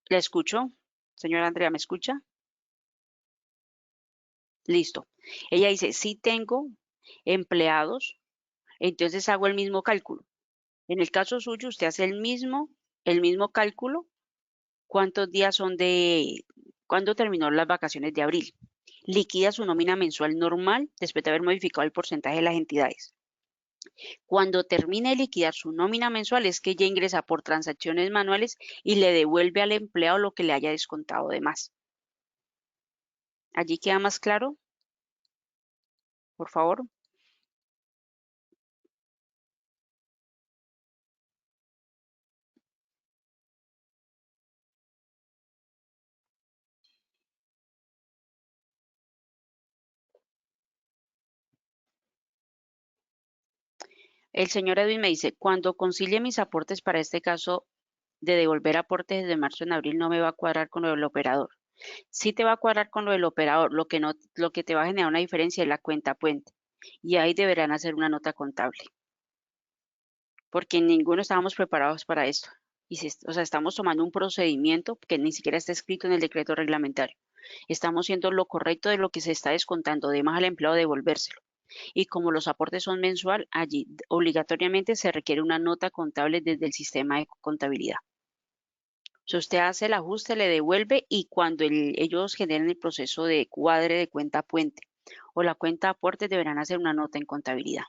¿La escucho? Señora Andrea, ¿me escucha? Listo. Ella dice, sí tengo empleados, entonces hago el mismo cálculo. En el caso suyo, usted hace el mismo cálculo. ¿Cuántos días son cuándo terminó las vacaciones de abril? Liquida su nómina mensual normal después de haber modificado el porcentaje de las entidades. Cuando termine de liquidar su nómina mensual es que ella ingresa por transacciones manuales y le devuelve al empleado lo que le haya descontado de más. ¿Allí queda más claro? Por favor. El señor Edwin me dice, cuando concilie mis aportes para este caso de devolver aportes desde marzo en abril no me va a cuadrar con lo del operador. Sí te va a cuadrar con lo del operador, lo que te va a generar una diferencia es la cuenta puente. Y ahí deberán hacer una nota contable. Porque ninguno estábamos preparados para esto. O sea, estamos tomando un procedimiento que ni siquiera está escrito en el decreto reglamentario. Estamos haciendo lo correcto de lo que se está descontando de más al empleado devolvérselo. Y como los aportes son mensual, allí obligatoriamente se requiere una nota contable desde el sistema de contabilidad. Si usted hace el ajuste, le devuelve y cuando ellos generen el proceso de cuadre de cuenta puente o la cuenta aporte, deberán hacer una nota en contabilidad.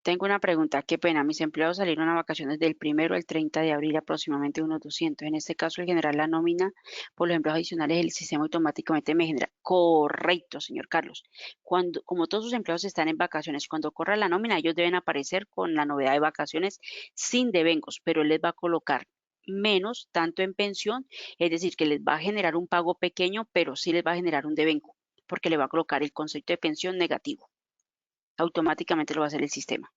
Tengo una pregunta, qué pena, mis empleados salieron a vacaciones del 1 al 30 de abril, aproximadamente unos 200. En este caso, el generar la nómina por los empleados adicionales, el sistema automáticamente me genera. Correcto, señor Carlos. Como todos sus empleados están en vacaciones, cuando corra la nómina, ellos deben aparecer con la novedad de vacaciones sin devengos, pero él les va a colocar menos tanto en pensión, es decir, que les va a generar un pago pequeño, pero sí les va a generar un devengo, porque le va a colocar el concepto de pensión negativo. Automáticamente lo va a hacer el sistema.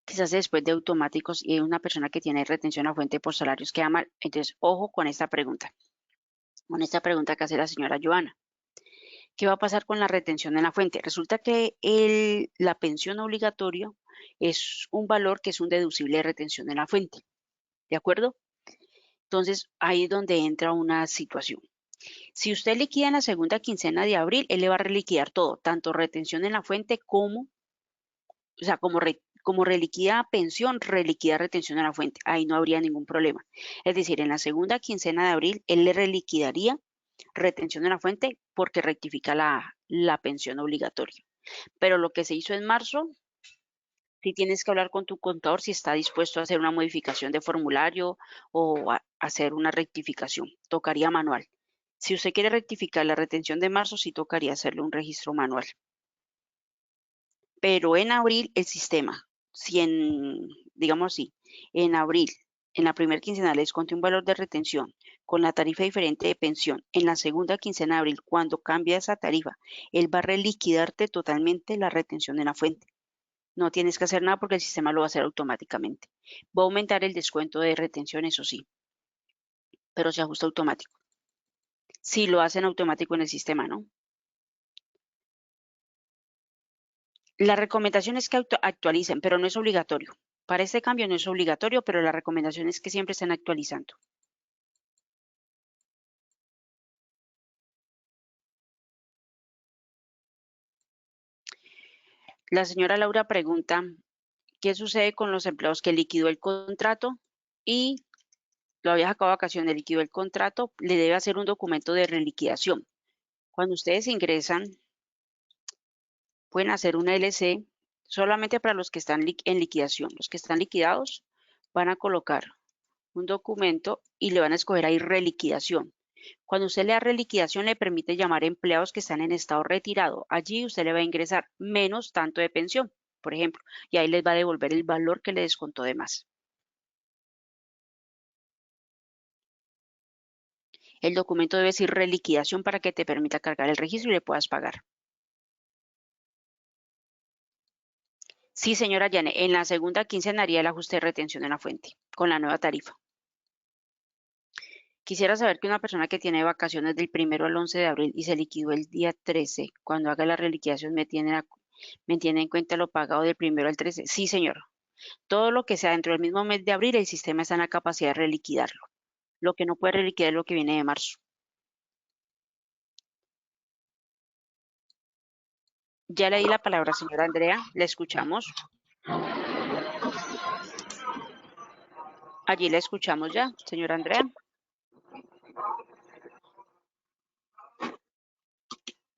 Quizás después de automáticos y una persona que tiene retención a fuente por salarios queda mal. Entonces, ojo con esta pregunta. Con esta pregunta que hace la señora Joana. ¿Qué va a pasar con la retención en la fuente? Resulta que la pensión obligatoria es un valor que es un deducible de retención en la fuente. ¿De acuerdo? Entonces, ahí es donde entra una situación. Si usted liquida en la segunda quincena de abril, él le va a reliquidar todo, tanto retención en la fuente como, o sea, como reliquida pensión, reliquida retención en la fuente. Ahí no habría ningún problema. Es decir, en la segunda quincena de abril, él le reliquidaría retención en la fuente porque rectifica la pensión obligatoria. Pero lo que se hizo en marzo, si tienes que hablar con tu contador si está dispuesto a hacer una modificación de formulario o a hacer una rectificación. Tocaría manual. Si usted quiere rectificar la retención de marzo, sí tocaría hacerle un registro manual. Pero en abril el sistema, si digamos así, en abril, en la primera quincena le desconté un valor de retención con la tarifa diferente de pensión, en la segunda quincena de abril, cuando cambia esa tarifa, él va a reliquidarte totalmente la retención en la fuente. No tienes que hacer nada porque el sistema lo va a hacer automáticamente. Va a aumentar el descuento de retención, eso sí, pero se ajusta automático. Si lo hacen automático en el sistema, ¿no? La recomendación es que actualicen, pero no es obligatorio. Para este cambio no es obligatorio, pero la recomendación es que siempre estén actualizando. La señora Laura pregunta, ¿qué sucede con los empleados que liquidó el contrato y lo había sacado de vacaciones, liquidó el contrato? Le debe hacer un documento de reliquidación. Cuando ustedes ingresan, pueden hacer una LC solamente para los que están en liquidación. Los que están liquidados van a colocar un documento y le van a escoger ahí reliquidación. Cuando usted le da reliquidación, le permite llamar empleados que están en estado retirado. Allí usted le va a ingresar menos tanto de pensión, por ejemplo, y ahí les va a devolver el valor que le descontó de más. El documento debe decir reliquidación para que te permita cargar el registro y le puedas pagar. Sí, señora Yane, en la segunda quincena haría el ajuste de retención en la fuente con la nueva tarifa. Quisiera saber que una persona que tiene vacaciones del 1 al 11 de abril y se liquidó el día 13, cuando haga la reliquidación me tiene en cuenta lo pagado del 1 al 13. Sí, señor. Todo lo que sea dentro del mismo mes de abril, el sistema está en la capacidad de reliquidarlo. Lo que no puede reliquidar es lo que viene de marzo. Ya le di la palabra, señora Andrea. Le escuchamos. Allí la escuchamos ya, señora Andrea.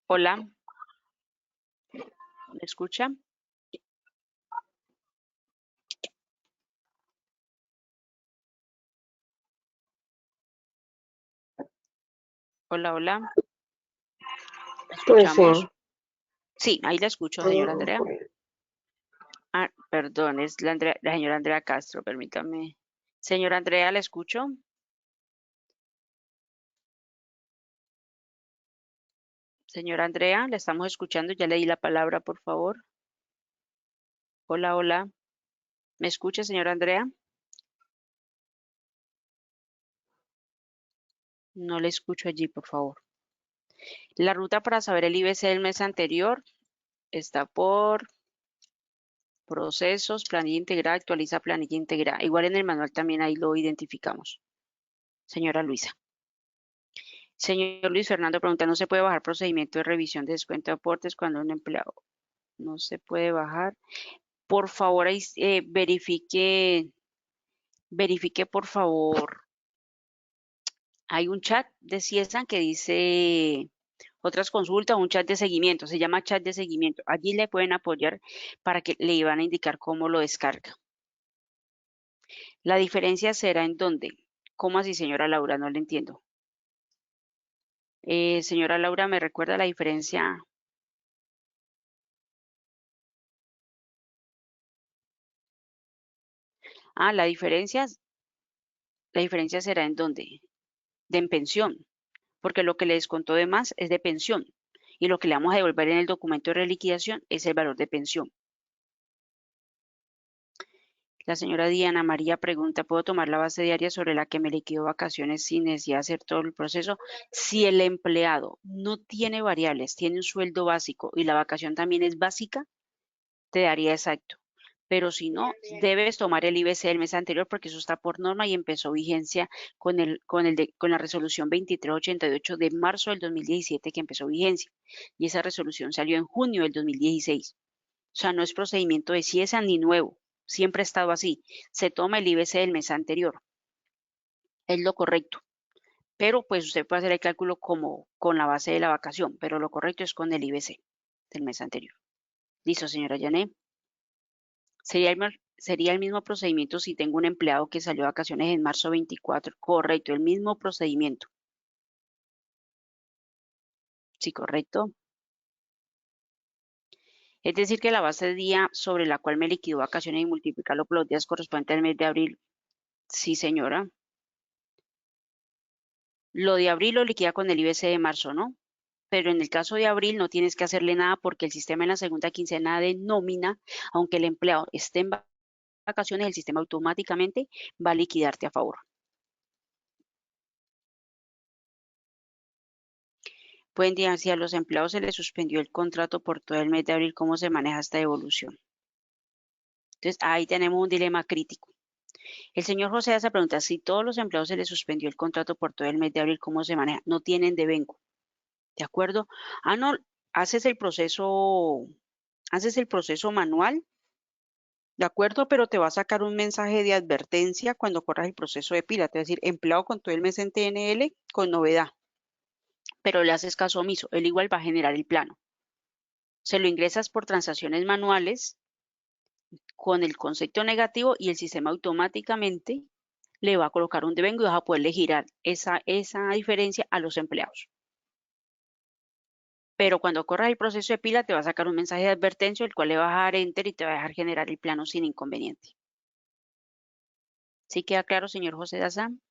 Hola. ¿Me escucha? Hola, hola. ¿Me escuchamos? Sí, ahí la escucho, señora Andrea. Ah, perdón, es la señora Andrea Castro, permítame. Señora Andrea, ¿la escucho? Señora Andrea, la estamos escuchando. Ya le di la palabra, por favor. Hola, hola. ¿Me escucha, señora Andrea? No le escucho allí, por favor. La ruta para saber el IBC del mes anterior está por procesos, planilla integrada, actualiza planilla integrada. Igual en el manual también ahí lo identificamos. Señora Luisa. Señor Luis Fernando pregunta, ¿no se puede bajar procedimiento de revisión de descuento de aportes cuando un empleado no se puede bajar? Por favor, verifique, por favor. Hay un chat de CIESAN que dice otras consultas, un chat de seguimiento, se llama chat de seguimiento. Allí le pueden apoyar para que le iban a indicar cómo lo descarga. La diferencia será en dónde. ¿Cómo así, señora Laura? No le entiendo. Señora Laura, ¿me recuerda la diferencia? Ah, la diferencia será en dónde. En pensión, porque lo que le descontó de más es de pensión y lo que le vamos a devolver en el documento de reliquidación es el valor de pensión. La señora Diana María pregunta, ¿puedo tomar la base diaria sobre la que me liquido vacaciones sin necesidad de hacer todo el proceso? Si el empleado no tiene variables, tiene un sueldo básico y la vacación también es básica, te daría exacto. pero si no, debes tomar el IBC del mes anterior porque eso está por norma y empezó vigencia con la resolución 2388 de marzo del 2017 que empezó vigencia. Y esa resolución salió en junio del 2016. O sea, no es procedimiento de CIESA ni nuevo. Siempre ha estado así. Se toma el IBC del mes anterior. Es lo correcto. Pero pues usted puede hacer el cálculo como con la base de la vacación, pero lo correcto es con el IBC del mes anterior. Listo, señora Janet. Sería el mismo procedimiento si tengo un empleado que salió de vacaciones en marzo 24. Correcto, el mismo procedimiento. Sí, correcto. Es decir, que la base de día sobre la cual me liquidó vacaciones y multiplicarlo por los días correspondientes al mes de abril. Sí, señora. Lo de abril lo liquida con el IBC de marzo, ¿no? Pero en el caso de abril no tienes que hacerle nada porque el sistema en la segunda quincena de nómina, aunque el empleado esté en vacaciones, el sistema automáticamente va a liquidarte a favor. Buen día, si a los empleados se les suspendió el contrato por todo el mes de abril, ¿cómo se maneja esta devolución? Entonces, ahí tenemos un dilema crítico. El señor José hace pregunta, si todos los empleados se les suspendió el contrato por todo el mes de abril, ¿cómo se maneja? No tienen devengo, ¿de acuerdo? Ah, no, haces el proceso manual, ¿de acuerdo? Pero te va a sacar un mensaje de advertencia cuando corras el proceso de pila, te va a decir, empleado con todo el mes en TNL con novedad, pero le haces caso omiso, él igual va a generar el plano. Se lo ingresas por transacciones manuales con el concepto negativo y el sistema automáticamente le va a colocar un devengo y vas a poderle girar esa diferencia a los empleados. Pero cuando corras el proceso de pila te va a sacar un mensaje de advertencia, el cual le vas a dar enter y te va a dejar generar el plano sin inconveniente. ¿Sí queda claro, señor José Dazán?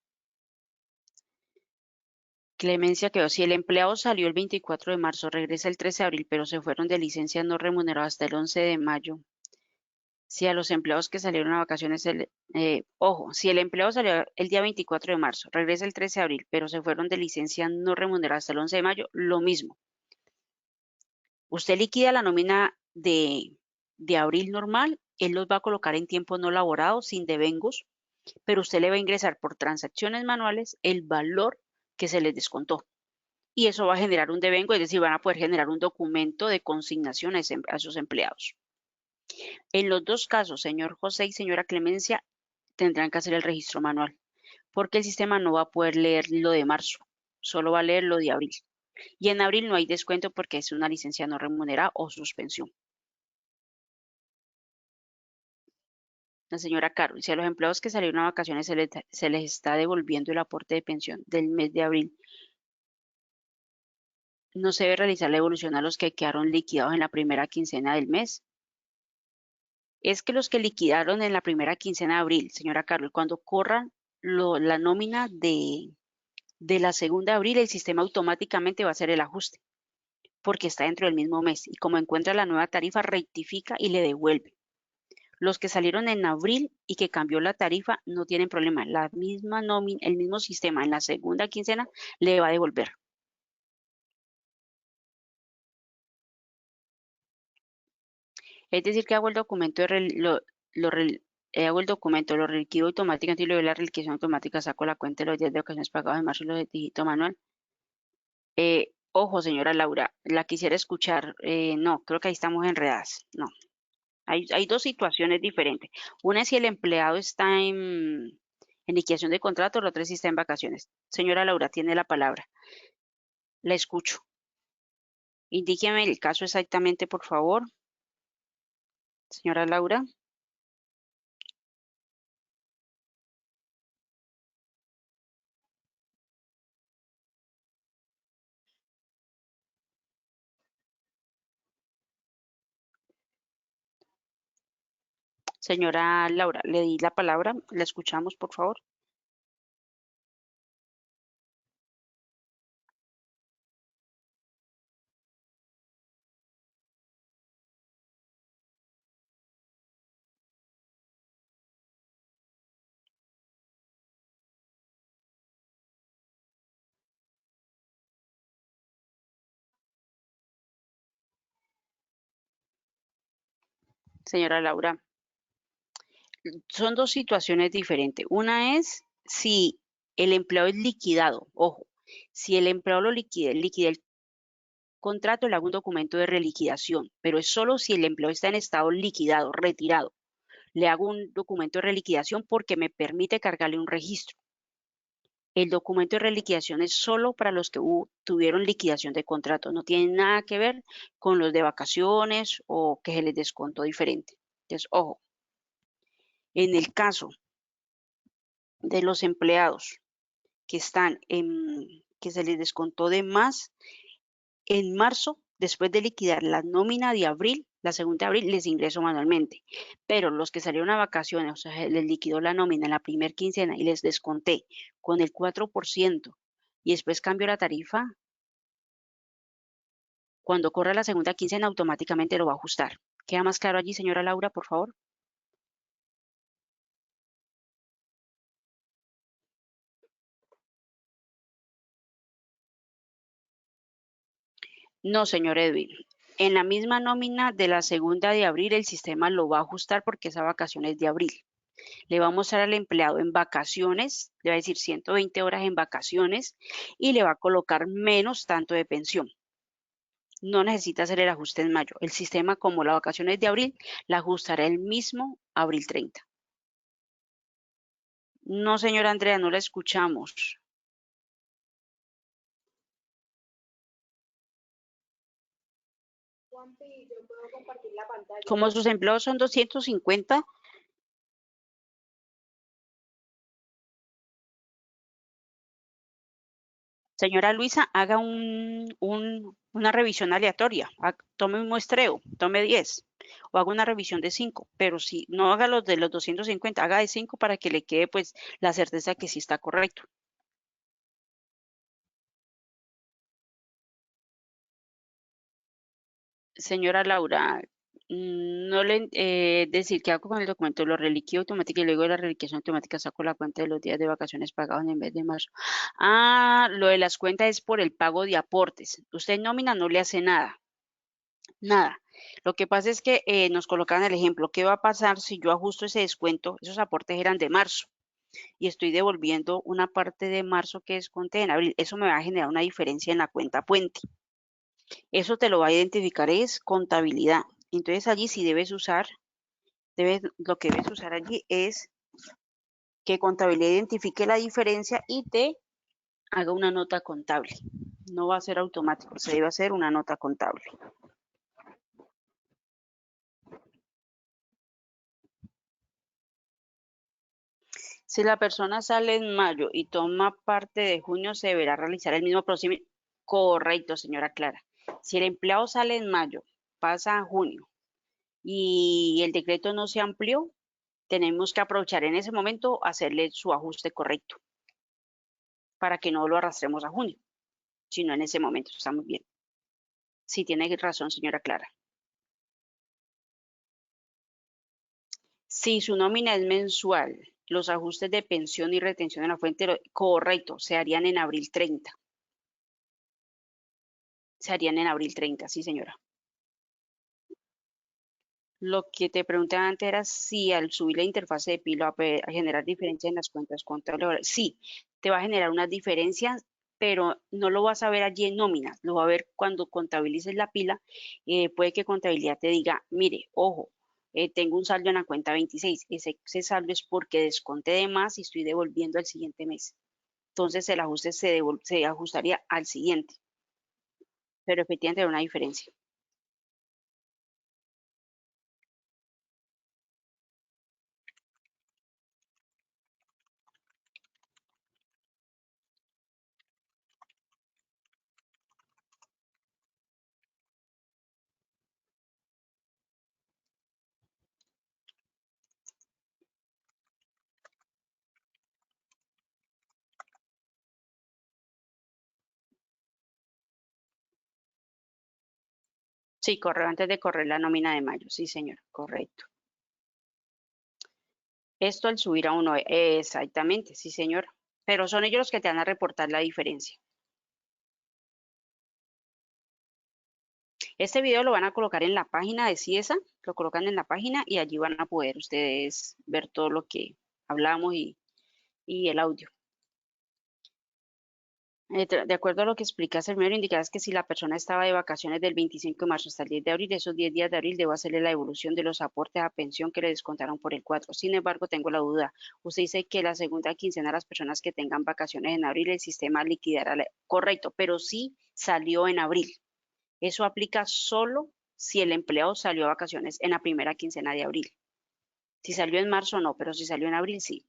Clemencia quedó, si el empleado salió el 24 de marzo, regresa el 13 de abril, pero se fueron de licencia no remunerada hasta el 11 de mayo. Si a los empleados que salieron a vacaciones, ojo, si el empleado salió el día 24 de marzo, regresa el 13 de abril, pero se fueron de licencia no remunerada hasta el 11 de mayo, lo mismo. Usted liquida la nómina de abril normal, él los va a colocar en tiempo no laborado, sin devengos, pero usted le va a ingresar por transacciones manuales el valor que se les descontó. Y eso va a generar un devengo, es decir, van a poder generar un documento de consignación a esos empleados. En los dos casos, señor José y señora Clemencia, tendrán que hacer el registro manual, porque el sistema no va a poder leer lo de marzo, solo va a leer lo de abril. Y en abril no hay descuento porque es una licencia no remunerada o suspensión. La señora Carol, si a los empleados que salieron a vacaciones se les está devolviendo el aporte de pensión del mes de abril, no se debe realizar la devolución a los que quedaron liquidados en la primera quincena del mes. Es que los que liquidaron en la primera quincena de abril, señora Carol, cuando corran la nómina de la segunda de abril, el sistema automáticamente va a hacer el ajuste, porque está dentro del mismo mes. Y como encuentra la nueva tarifa, rectifica y le devuelve. Los que salieron en abril y que cambió la tarifa no tienen problema. La misma nómina, el mismo sistema en la segunda quincena le va a devolver. Es decir, que hago el documento hago el documento, lo reliquido automáticamente y luego la reliquidación automática saco la cuenta de los días de ocasiones pagados en marzo y lo digito manual. Ojo, señora Laura, la quisiera escuchar. No, creo que ahí estamos enredadas. No, hay dos situaciones diferentes. Una es si el empleado está en liquidación de contrato, la otra es si está en vacaciones. Señora Laura, tiene la palabra. La escucho. Indíqueme el caso exactamente, por favor. Señora Laura. Señora Laura, le di la palabra. La escuchamos, por favor. Señora Laura. son dos situaciones diferentes. Una es si el empleado es liquidado. Ojo, si el empleado lo liquida el contrato, le hago un documento de reliquidación, pero es solo si el empleado está en estado liquidado, retirado. Le hago un documento de reliquidación porque me permite cargarle un registro. El documento de reliquidación es solo para los que tuvieron liquidación de contrato. No tiene nada que ver con los de vacaciones o que se les descontó diferente. Entonces, ojo, en el caso de los empleados que que se les descontó de más en marzo, después de liquidar la nómina de abril, la segunda de abril, les ingreso manualmente. Pero los que salieron a vacaciones, o sea, les liquidó la nómina en la primer quincena y les desconté con el 4% y después cambio la tarifa, cuando corra la segunda quincena automáticamente lo va a ajustar. ¿Queda más claro allí, señora Laura, por favor? No, señor Edwin. En la misma nómina de la segunda de abril, el sistema lo va a ajustar porque esa vacación es de abril. Le va a mostrar al empleado en vacaciones, le va a decir 120 horas en vacaciones y le va a colocar menos tanto de pensión. No necesita hacer el ajuste en mayo. El sistema, como la vacación es de abril, la ajustará el mismo abril 30. No, señora Andrea, no la escuchamos. Como sus empleados son 250, señora Luisa, haga una revisión aleatoria. Tome un muestreo, tome 10 o haga una revisión de 5, pero si no haga los de los 250, haga de 5 para que le quede pues la certeza que sí está correcto. Señora Laura, no le decir qué hago con el documento, lo reliquio automático y luego de la reliquiación automática saco la cuenta de los días de vacaciones pagados en vez de marzo. Ah, lo de las cuentas es por el pago de aportes. Usted en nómina no le hace nada, nada. Lo que pasa es que nos colocan el ejemplo, ¿qué va a pasar si yo ajusto ese descuento? Esos aportes eran de marzo y estoy devolviendo una parte de marzo que desconté en abril. Eso me va a generar una diferencia en la cuenta puente. Eso te lo va a identificar es contabilidad. Entonces allí sí debes usar, lo que debes usar allí es que contabilidad identifique la diferencia y te haga una nota contable. No va a ser automático, se debe hacer una nota contable. Si la persona sale en mayo y toma parte de junio, se deberá realizar el mismo procedimiento. Correcto, señora Clara. Si el empleado sale en mayo, pasa a junio y el decreto no se amplió, tenemos que aprovechar en ese momento hacerle su ajuste correcto para que no lo arrastremos a junio, sino en ese momento. Está muy bien. Sí, tiene razón, señora Clara. Si su nómina es mensual, los ajustes de pensión y retención en la fuente, correcto, se harían en abril 30. Se harían en abril 30, sí, señora. Lo que te preguntaba antes era si al subir la interfase de PIL va a generar diferencias en las cuentas contables. Sí, te va a generar unas diferencias, pero no lo vas a ver allí en nóminas, lo va a ver cuando contabilices la pila. Puede que contabilidad te diga, mire, ojo, tengo un saldo en la cuenta 26, ese saldo es porque desconté de más y estoy devolviendo al siguiente mes. Entonces el ajuste se ajustaría al siguiente, pero efectivamente hay una diferencia. Sí, correcto, antes de correr la nómina de mayo, sí, señor, correcto. Esto al subir a uno, exactamente, sí, señor. Pero son ellos los que te van a reportar la diferencia. Este video lo van a colocar en la página de CIESA, lo colocan en la página y allí van a poder ustedes ver todo lo que hablamos y el audio. De acuerdo a lo que explica el primero, indicarás que si la persona estaba de vacaciones del 25 de marzo hasta el 10 de abril, esos 10 días de abril debo hacerle la devolución de los aportes a pensión que le descontaron por el 4. Sin embargo, tengo la duda. Usted dice que la segunda quincena de las personas que tengan vacaciones en abril, el sistema liquidará. Correcto, pero sí salió en abril. Eso aplica solo si el empleado salió a vacaciones en la primera quincena de abril. Si salió en marzo, no, pero si salió en abril, sí.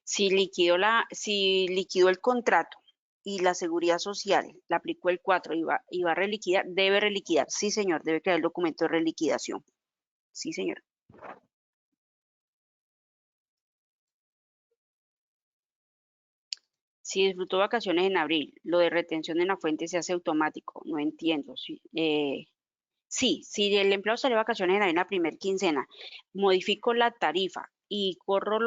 Si liquidó el contrato y la seguridad social, le aplicó el 4 y va a reliquidar, debe reliquidar. Sí, señor, debe crear el documento de reliquidación. Sí, señor. Si disfrutó vacaciones en abril, lo de retención en la fuente se hace automático. No entiendo. Sí, sí, si el empleado salió de vacaciones en la primera quincena, modifico la tarifa y corro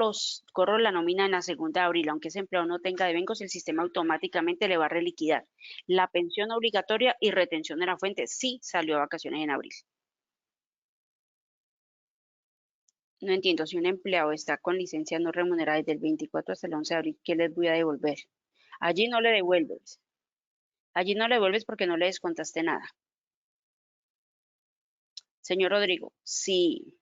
la nómina en la segunda de abril, aunque ese empleado no tenga deventos, el sistema automáticamente le va a reliquidar la pensión obligatoria y retención de la fuente si salió de vacaciones en abril. No entiendo, si un empleado está con licencia no remunerada desde el 24 hasta el 11 de abril, ¿qué les voy a devolver? Allí no le devuelves. Allí no le devuelves porque no le descontaste nada. Señor Rodrigo, sí.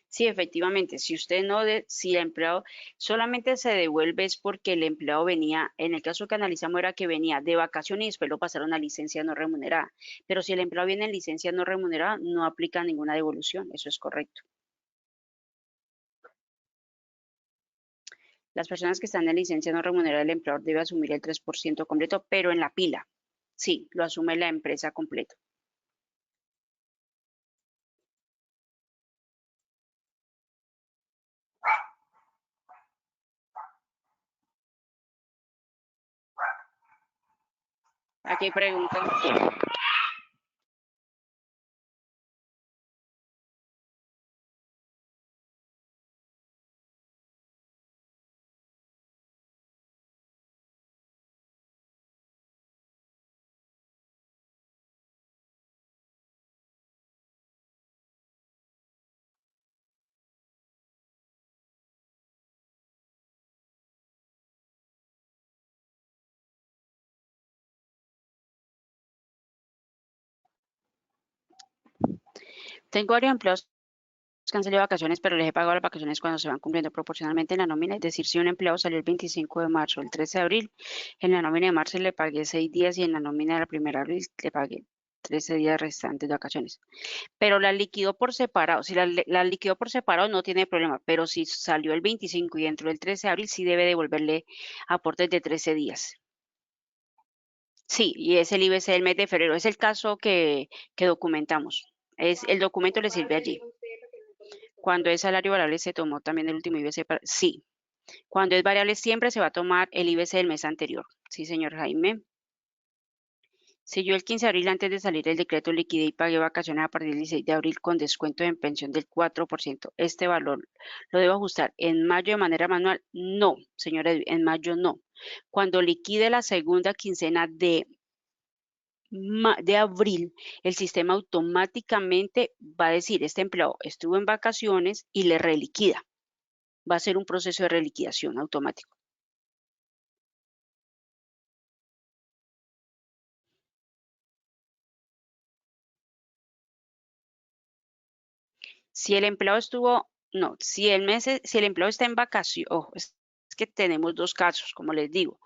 Sí, efectivamente, si usted no, si el empleado solamente se devuelve es porque el empleado venía, en el caso que analizamos era que venía de vacaciones y después lo pasaron a licencia no remunerada. Pero si el empleado viene en licencia no remunerada, no aplica ninguna devolución, eso es correcto. Las personas que están en licencia no remunerada, el empleador debe asumir el 3% completo, pero en la pila. Sí, lo asume la empresa completo. Aquí preguntan. Tengo varios empleados que han salido de vacaciones, pero les he pagado las vacaciones cuando se van cumpliendo proporcionalmente en la nómina. Es decir, si un empleado salió el 25 de marzo, el 13 de abril, en la nómina de marzo le pagué 6 días y en la nómina de la primera de abril le pagué 13 días restantes de vacaciones. Pero la liquidó por separado. Si la liquidó por separado no tiene problema, pero si salió el 25 y entró el 13 de abril, sí debe devolverle aportes de 13 días. Sí, y es el IBC del mes de febrero. Es el caso que documentamos. El documento le sirve allí. Cuando es salario variable se tomó también el último IBC. Sí. Cuando es variable siempre se va a tomar el IBC del mes anterior. Sí, señor Jaime. Si yo el 15 de abril antes de salir el decreto liquidé y pagué vacaciones a partir del 16 de abril con descuento en pensión del 4%, ¿este valor lo debo ajustar en mayo de manera manual? No, señora, en mayo no. Cuando liquide la segunda quincena de abril, el sistema automáticamente va a decir, este empleado estuvo en vacaciones y le reliquida. Va a ser un proceso de reliquidación automático. Si el empleado estuvo, no, si el empleado está en vacaciones, ojo, es que tenemos dos casos, como les digo.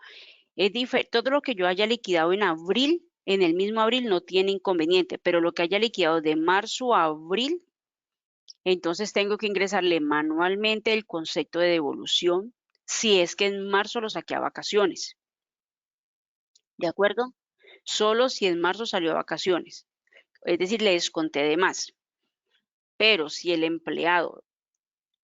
Todo lo que yo haya liquidado en abril, en el mismo abril no tiene inconveniente, pero lo que haya liquidado de marzo a abril, entonces tengo que ingresarle manualmente el concepto de devolución si es que en marzo lo saqué a vacaciones. ¿De acuerdo? Solo si en marzo salió a vacaciones. Es decir, le desconté de más. Pero si el empleado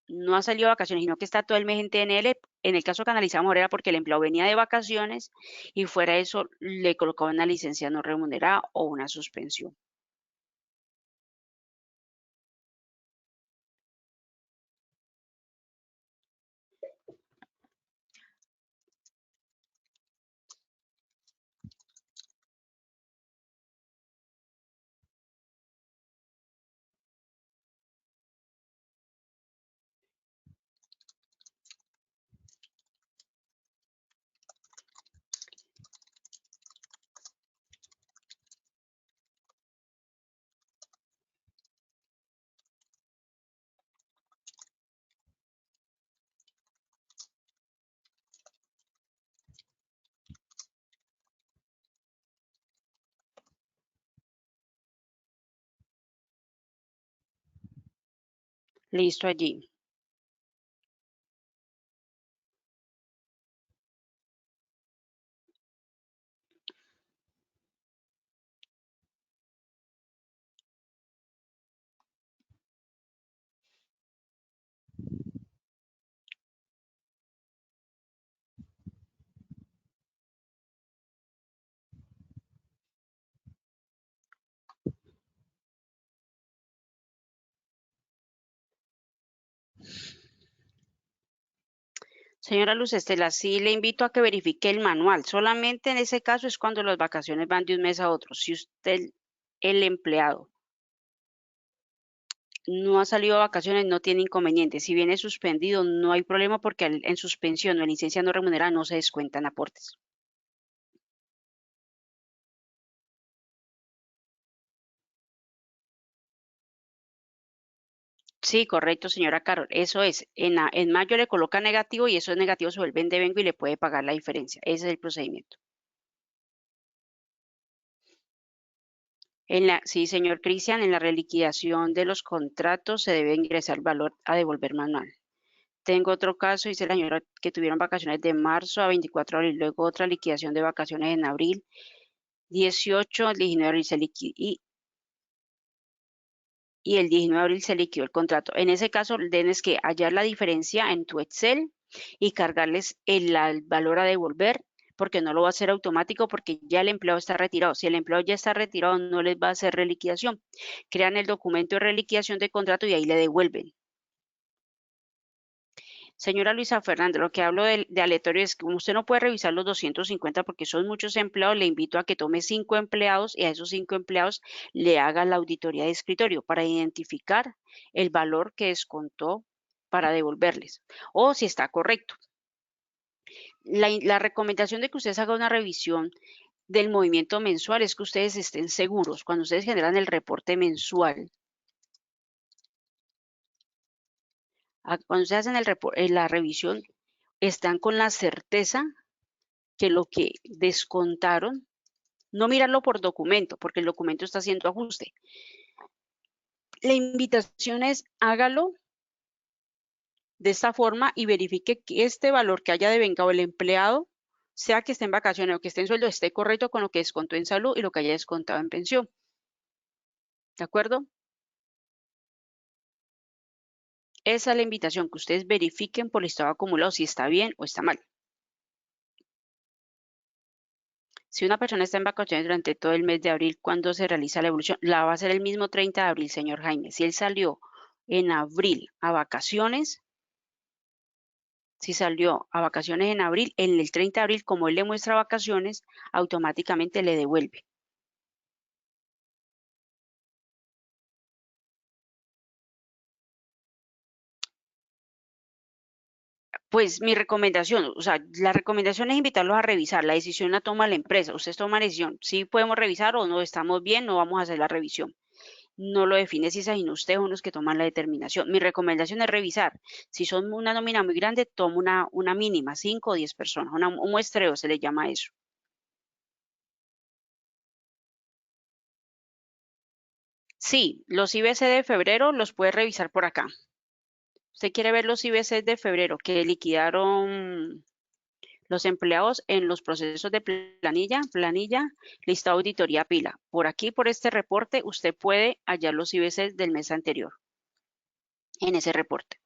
no ha salido de vacaciones, sino que está todo el mes en TNL, en el caso que analizamos ahora era porque el empleado venía de vacaciones y fuera de eso le colocaba una licencia no remunerada o una suspensión. Listo allí. Señora Luz Estela, sí le invito a que verifique el manual. Solamente en ese caso es cuando las vacaciones van de un mes a otro. Si usted, el empleado, no ha salido de vacaciones, no tiene inconveniente. Si viene suspendido, no hay problema porque en suspensión o en licencia no remunerada no se descuentan aportes. Sí, correcto, señora Carol. Eso es. En mayo le coloca negativo y esos negativos se vuelven devengo y le puede pagar la diferencia. Ese es el procedimiento. Sí, señor Cristian, en la reliquidación de los contratos se debe ingresar valor a devolver manual. Tengo otro caso, dice la señora, que tuvieron vacaciones de marzo a 24 de abril, luego otra liquidación de vacaciones en abril, 18, el 19 de abril se liquidó y el 19 de abril se liquidó el contrato. En ese caso, tienes que hallar la diferencia en tu Excel y cargarles el valor a devolver, porque no lo va a hacer automático porque ya el empleado está retirado. Si el empleado ya está retirado, no les va a hacer reliquidación. Crean el documento de reliquidación de contrato y ahí le devuelven. Señora Luisa Fernanda, lo que hablo de aleatorio es que como usted no puede revisar los 250 porque son muchos empleados, le invito a que tome 5 empleados y a esos 5 empleados le haga la auditoría de escritorio para identificar el valor que descontó para devolverles o si está correcto. La recomendación de que ustedes hagan una revisión del movimiento mensual es que ustedes estén seguros cuando ustedes generan el reporte mensual. Cuando ustedes hacen la revisión, están con la certeza que lo que descontaron, no mirarlo por documento, porque el documento está haciendo ajuste. La invitación es hágalo de esta forma y verifique que este valor que haya devengado el empleado, sea que esté en vacaciones o que esté en sueldo, esté correcto con lo que descontó en salud y lo que haya descontado en pensión. ¿De acuerdo? Esa es la invitación, que ustedes verifiquen por el estado acumulado si está bien o está mal. Si una persona está en vacaciones durante todo el mes de abril, ¿cuándo se realiza la evolución? La va a hacer el mismo 30 de abril, señor Jaime. Si él salió en abril a vacaciones, si salió a vacaciones en abril, en el 30 de abril, como él le muestra vacaciones, automáticamente le devuelve. Pues mi recomendación, o sea, la recomendación es invitarlos a revisar. La decisión la toma la empresa. Ustedes toman la decisión. Si podemos revisar o no estamos bien, no vamos a hacer la revisión. No lo define CISA, sino ustedes son los que toman la determinación. Mi recomendación es revisar. Si son una nómina muy grande, toma una mínima, 5 o 10 personas. Un muestreo se le llama eso. Sí, los IBC de febrero los puede revisar por acá. Usted quiere ver los IBC de febrero que liquidaron los empleados en los procesos de planilla, listado auditoría pila. Por aquí, por este reporte, usted puede hallar los IBC del mes anterior en ese reporte.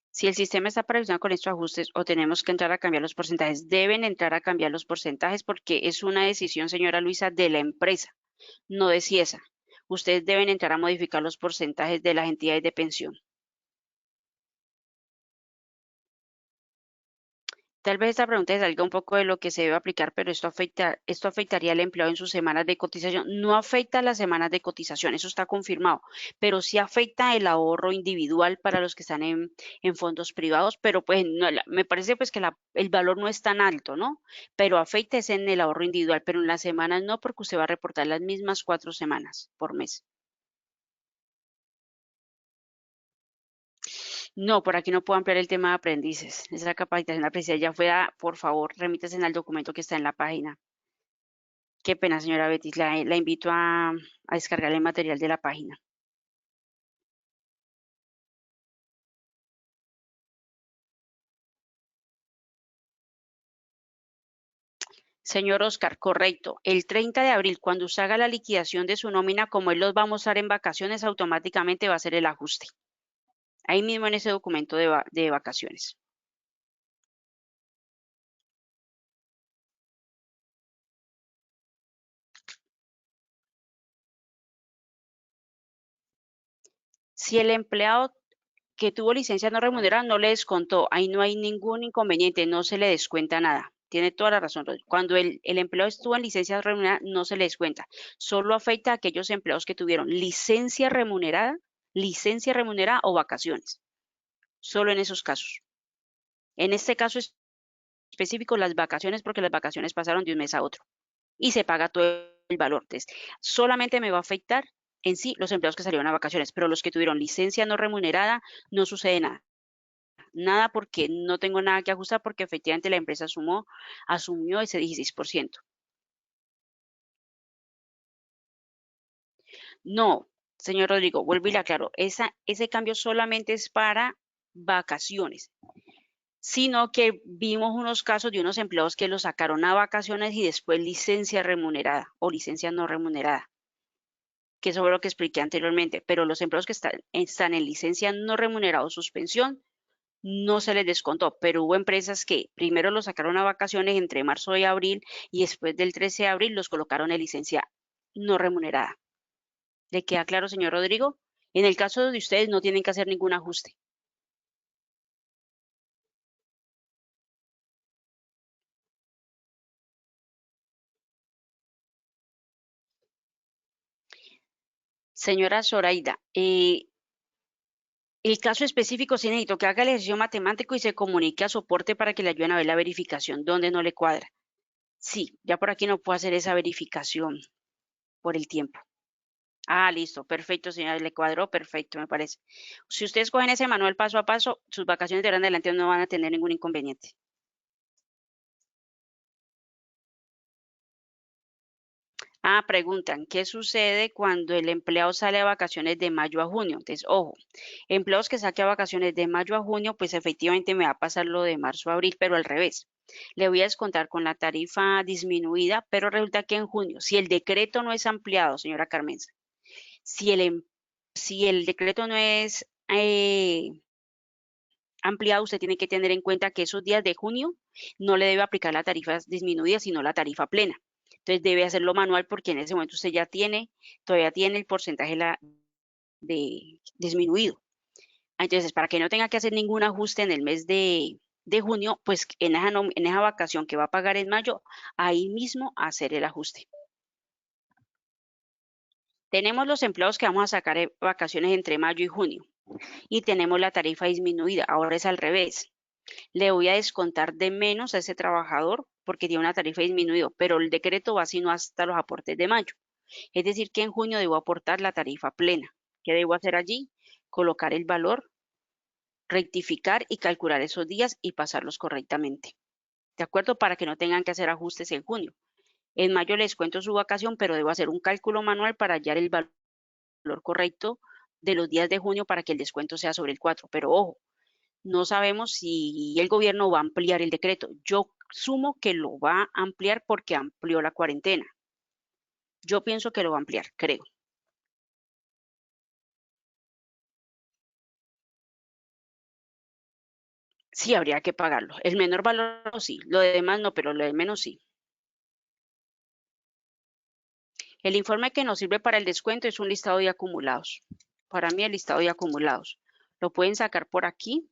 Si el sistema está previsionado con estos ajustes o tenemos que entrar a cambiar los porcentajes, deben entrar a cambiar los porcentajes porque es una decisión, señora Luisa, de la empresa, no de CIESA. Ustedes deben entrar a modificar los porcentajes de las entidades de pensión. Tal vez esta pregunta salga un poco de lo que se debe aplicar, pero esto afectaría al empleado en sus semanas de cotización. No afecta las semanas de cotización, eso está confirmado, pero sí afecta el ahorro individual para los que están en fondos privados, pero pues no, me parece pues que el valor no es tan alto, ¿no? Pero afecta es en el ahorro individual, pero en las semanas no, porque usted va a reportar las mismas 4 semanas por mes. No, por aquí no puedo ampliar el tema de aprendices. Esa capacitación apreciada ya fue, por favor, remítese al documento que está en la página. Qué pena, señora Betty, la invito a descargar el material de la página. Señor Oscar, correcto. El 30 de abril, cuando usted haga la liquidación de su nómina, como él los va a mostrar en vacaciones, automáticamente va a hacer el ajuste. Ahí mismo en ese documento de vacaciones. Si el empleado que tuvo licencia no remunerada no le descontó, ahí no hay ningún inconveniente, no se le descuenta nada. Tiene toda la razón, Rodrigo. Cuando el empleado estuvo en licencia remunerada, no se le descuenta. Solo afecta a aquellos empleados que tuvieron licencia remunerada o vacaciones. Solo en esos casos. En este caso específico, las vacaciones, porque las vacaciones pasaron de un mes a otro y se paga todo el valor. Entonces, solamente me va a afectar en sí los empleados que salieron a vacaciones, pero los que tuvieron licencia no remunerada, no sucede nada. Nada porque no tengo nada que ajustar porque efectivamente la empresa asumió ese 16%. No, señor Rodrigo, vuelvo y le aclaro, ese cambio solamente es para vacaciones, sino que vimos unos casos de unos empleados que los sacaron a vacaciones y después licencia remunerada o licencia no remunerada, que eso fue lo que expliqué anteriormente, pero los empleados que están en licencia no remunerada o suspensión no se les descontó, pero hubo empresas que primero los sacaron a vacaciones entre marzo y abril y después del 13 de abril los colocaron en licencia no remunerada. ¿Le queda claro, señor Rodrigo? En el caso de ustedes no tienen que hacer ningún ajuste. Señora Zoraida, el caso específico sí necesito que haga el ejercicio matemático y se comunique a soporte para que le ayuden a ver la verificación, donde no le cuadra. Sí, ya por aquí no puedo hacer esa verificación por el tiempo. Ah, listo, perfecto, señora, le cuadró, perfecto, me parece. Si ustedes cogen ese manual paso a paso, sus vacaciones de ahora en adelante no van a tener ningún inconveniente. Ah, preguntan, ¿qué sucede cuando el empleado sale a vacaciones de mayo a junio? Entonces, ojo, empleados que saque a vacaciones de mayo a junio, pues efectivamente me va a pasar lo de marzo a abril, pero al revés. Le voy a descontar con la tarifa disminuida, pero resulta que en junio, si el decreto no es ampliado, señora Carmenza, si si el decreto no es ampliado, usted tiene que tener en cuenta que esos días de junio no le debe aplicar la tarifa disminuida, sino la tarifa plena. Entonces debe hacerlo manual porque en ese momento usted todavía tiene el porcentaje de disminuido. Entonces, para que no tenga que hacer ningún ajuste en el mes de junio, pues en esa vacación que va a pagar en mayo, ahí mismo hacer el ajuste. Tenemos los empleados que vamos a sacar vacaciones entre mayo y junio y tenemos la tarifa disminuida. Ahora es al revés. Le voy a descontar de menos a ese trabajador porque tiene una tarifa disminuida, pero el decreto va sino hasta los aportes de mayo. Es decir, que en junio debo aportar la tarifa plena. ¿Qué debo hacer allí? Colocar el valor, rectificar y calcular esos días y pasarlos correctamente. ¿De acuerdo? Para que no tengan que hacer ajustes en junio. En mayo les cuento su vacación, pero debo hacer un cálculo manual para hallar el valor correcto de los días de junio para que el descuento sea sobre el 4. Pero ojo, no sabemos si el gobierno va a ampliar el decreto. Yo sumo que lo va a ampliar porque amplió la cuarentena. Yo pienso que lo va a ampliar, creo. Sí, habría que pagarlo. El menor valor sí, lo demás no, pero lo de menos sí. El informe que nos sirve para el descuento es un listado de acumulados. Para mí el listado de acumulados. Lo pueden sacar por aquí,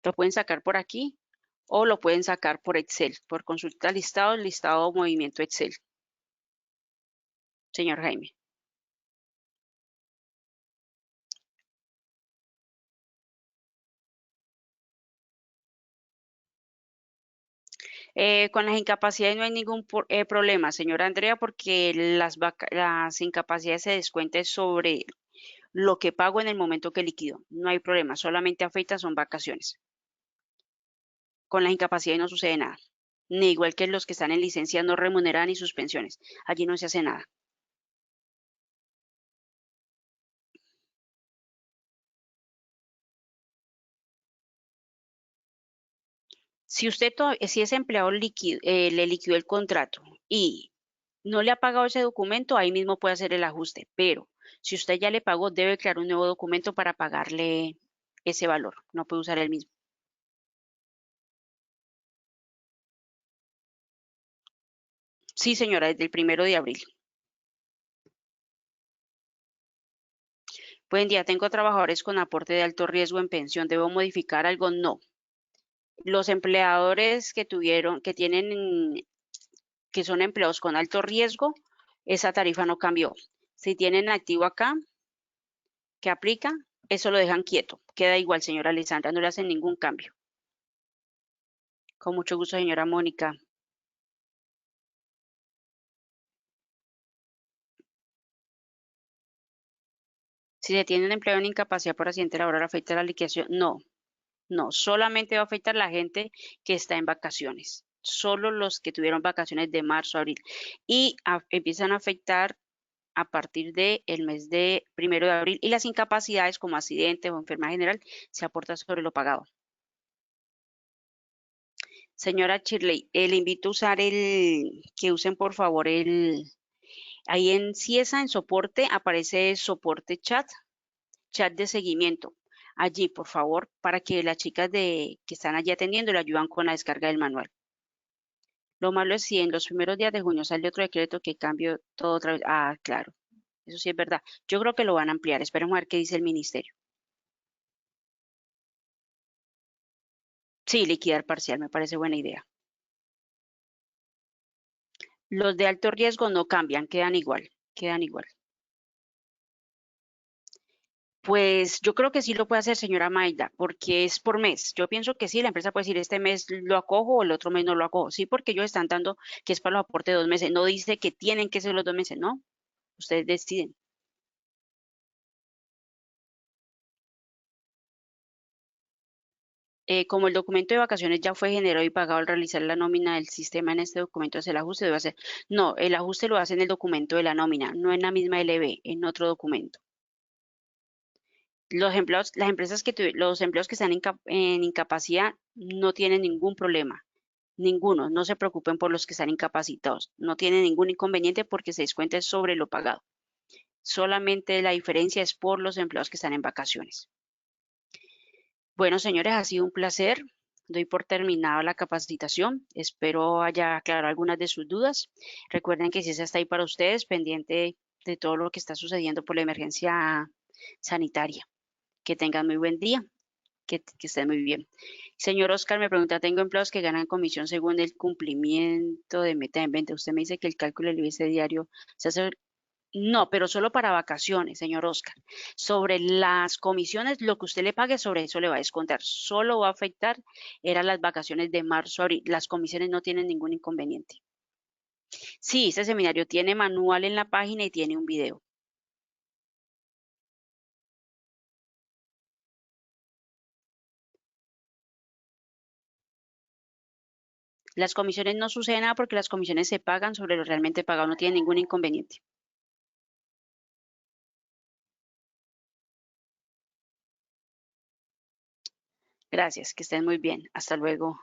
lo pueden sacar por aquí o lo pueden sacar por Excel, por consulta listado movimiento Excel. Señor Jaime. Con las incapacidades no hay ningún problema, señora Andrea, porque las incapacidades se descuentan sobre lo que pago en el momento que liquido. No hay problema, solamente afecta son vacaciones. Con las incapacidades no sucede nada. ni igual que los que están en licencia no remunerada ni suspensiones. Allí no se hace nada. Si si ese empleado le liquidó el contrato y no le ha pagado ese documento, ahí mismo puede hacer el ajuste. Pero si usted ya le pagó, debe crear un nuevo documento para pagarle ese valor. No puede usar el mismo. Sí, señora, desde el 1 de abril. Buen día, tengo trabajadores con aporte de alto riesgo en pensión. ¿Debo modificar algo? No. Los empleadores que que son empleados con alto riesgo, esa tarifa no cambió. Si tienen activo acá, que aplica, eso lo dejan quieto. Queda igual, señora Lisandra, no le hacen ningún cambio. Con mucho gusto, señora Mónica. Si se tiene un empleado en incapacidad por accidente laboral, ¿afecta la liquidación? No, no, solamente va a afectar a la gente que está en vacaciones. Solo los que tuvieron vacaciones de marzo a abril. Y empiezan a afectar a partir del mes de 1 de abril. Y las incapacidades como accidente o enfermedad general se aporta sobre lo pagado. Señora Shirley, le invito a usar que usen por favor ahí en CIESA, en soporte, aparece soporte chat de seguimiento. Allí, por favor, para que las chicas que están allí atendiendo le ayudan con la descarga del manual. Lo malo es si en los primeros días de junio sale otro decreto que cambie todo otra vez. Ah, claro, eso sí es verdad. Yo creo que lo van a ampliar. Esperemos a ver qué dice el ministerio. Sí, liquidar parcial, me parece buena idea. Los de alto riesgo no cambian, quedan igual, quedan igual. Pues yo creo que sí lo puede hacer, señora Maida, porque es por mes. Yo pienso que sí, la empresa puede decir, este mes lo acojo o el otro mes no lo acojo. Sí, porque ellos están dando que es para los aportes de 2 meses. No dice que tienen que ser los 2 meses, ¿no? Ustedes deciden. Como el documento de vacaciones ya fue generado y pagado al realizar la nómina del sistema, en este documento es el ajuste, debe hacer. No, el ajuste lo hace en el documento de la nómina, no en la misma LB, en otro documento. Los empleados, las empresas los empleados que están en incapacidad no tienen ningún problema. Ninguno, no se preocupen por los que están incapacitados. No tienen ningún inconveniente porque se descuenta sobre lo pagado. Solamente la diferencia es por los empleados que están en vacaciones. Bueno, señores, ha sido un placer. Doy por terminada la capacitación. Espero haya aclarado algunas de sus dudas. Recuerden que CIESA está ahí para ustedes, pendiente de todo lo que está sucediendo por la emergencia sanitaria. Que tengan muy buen día. Que estén muy bien. Señor Oscar me pregunta, tengo empleados que ganan comisión según el cumplimiento de meta en venta. Usted me dice que el cálculo del IBC diario se hace. No, pero solo para vacaciones, señor Oscar. Sobre las comisiones, lo que usted le pague, sobre eso le va a descontar. Solo va a afectar, eran las vacaciones de marzo a abril. Las comisiones no tienen ningún inconveniente. Sí, este seminario tiene manual en la página y tiene un video. Las comisiones no suceden nada porque las comisiones se pagan sobre lo realmente pagado, no tiene ningún inconveniente. Gracias, que estén muy bien. Hasta luego.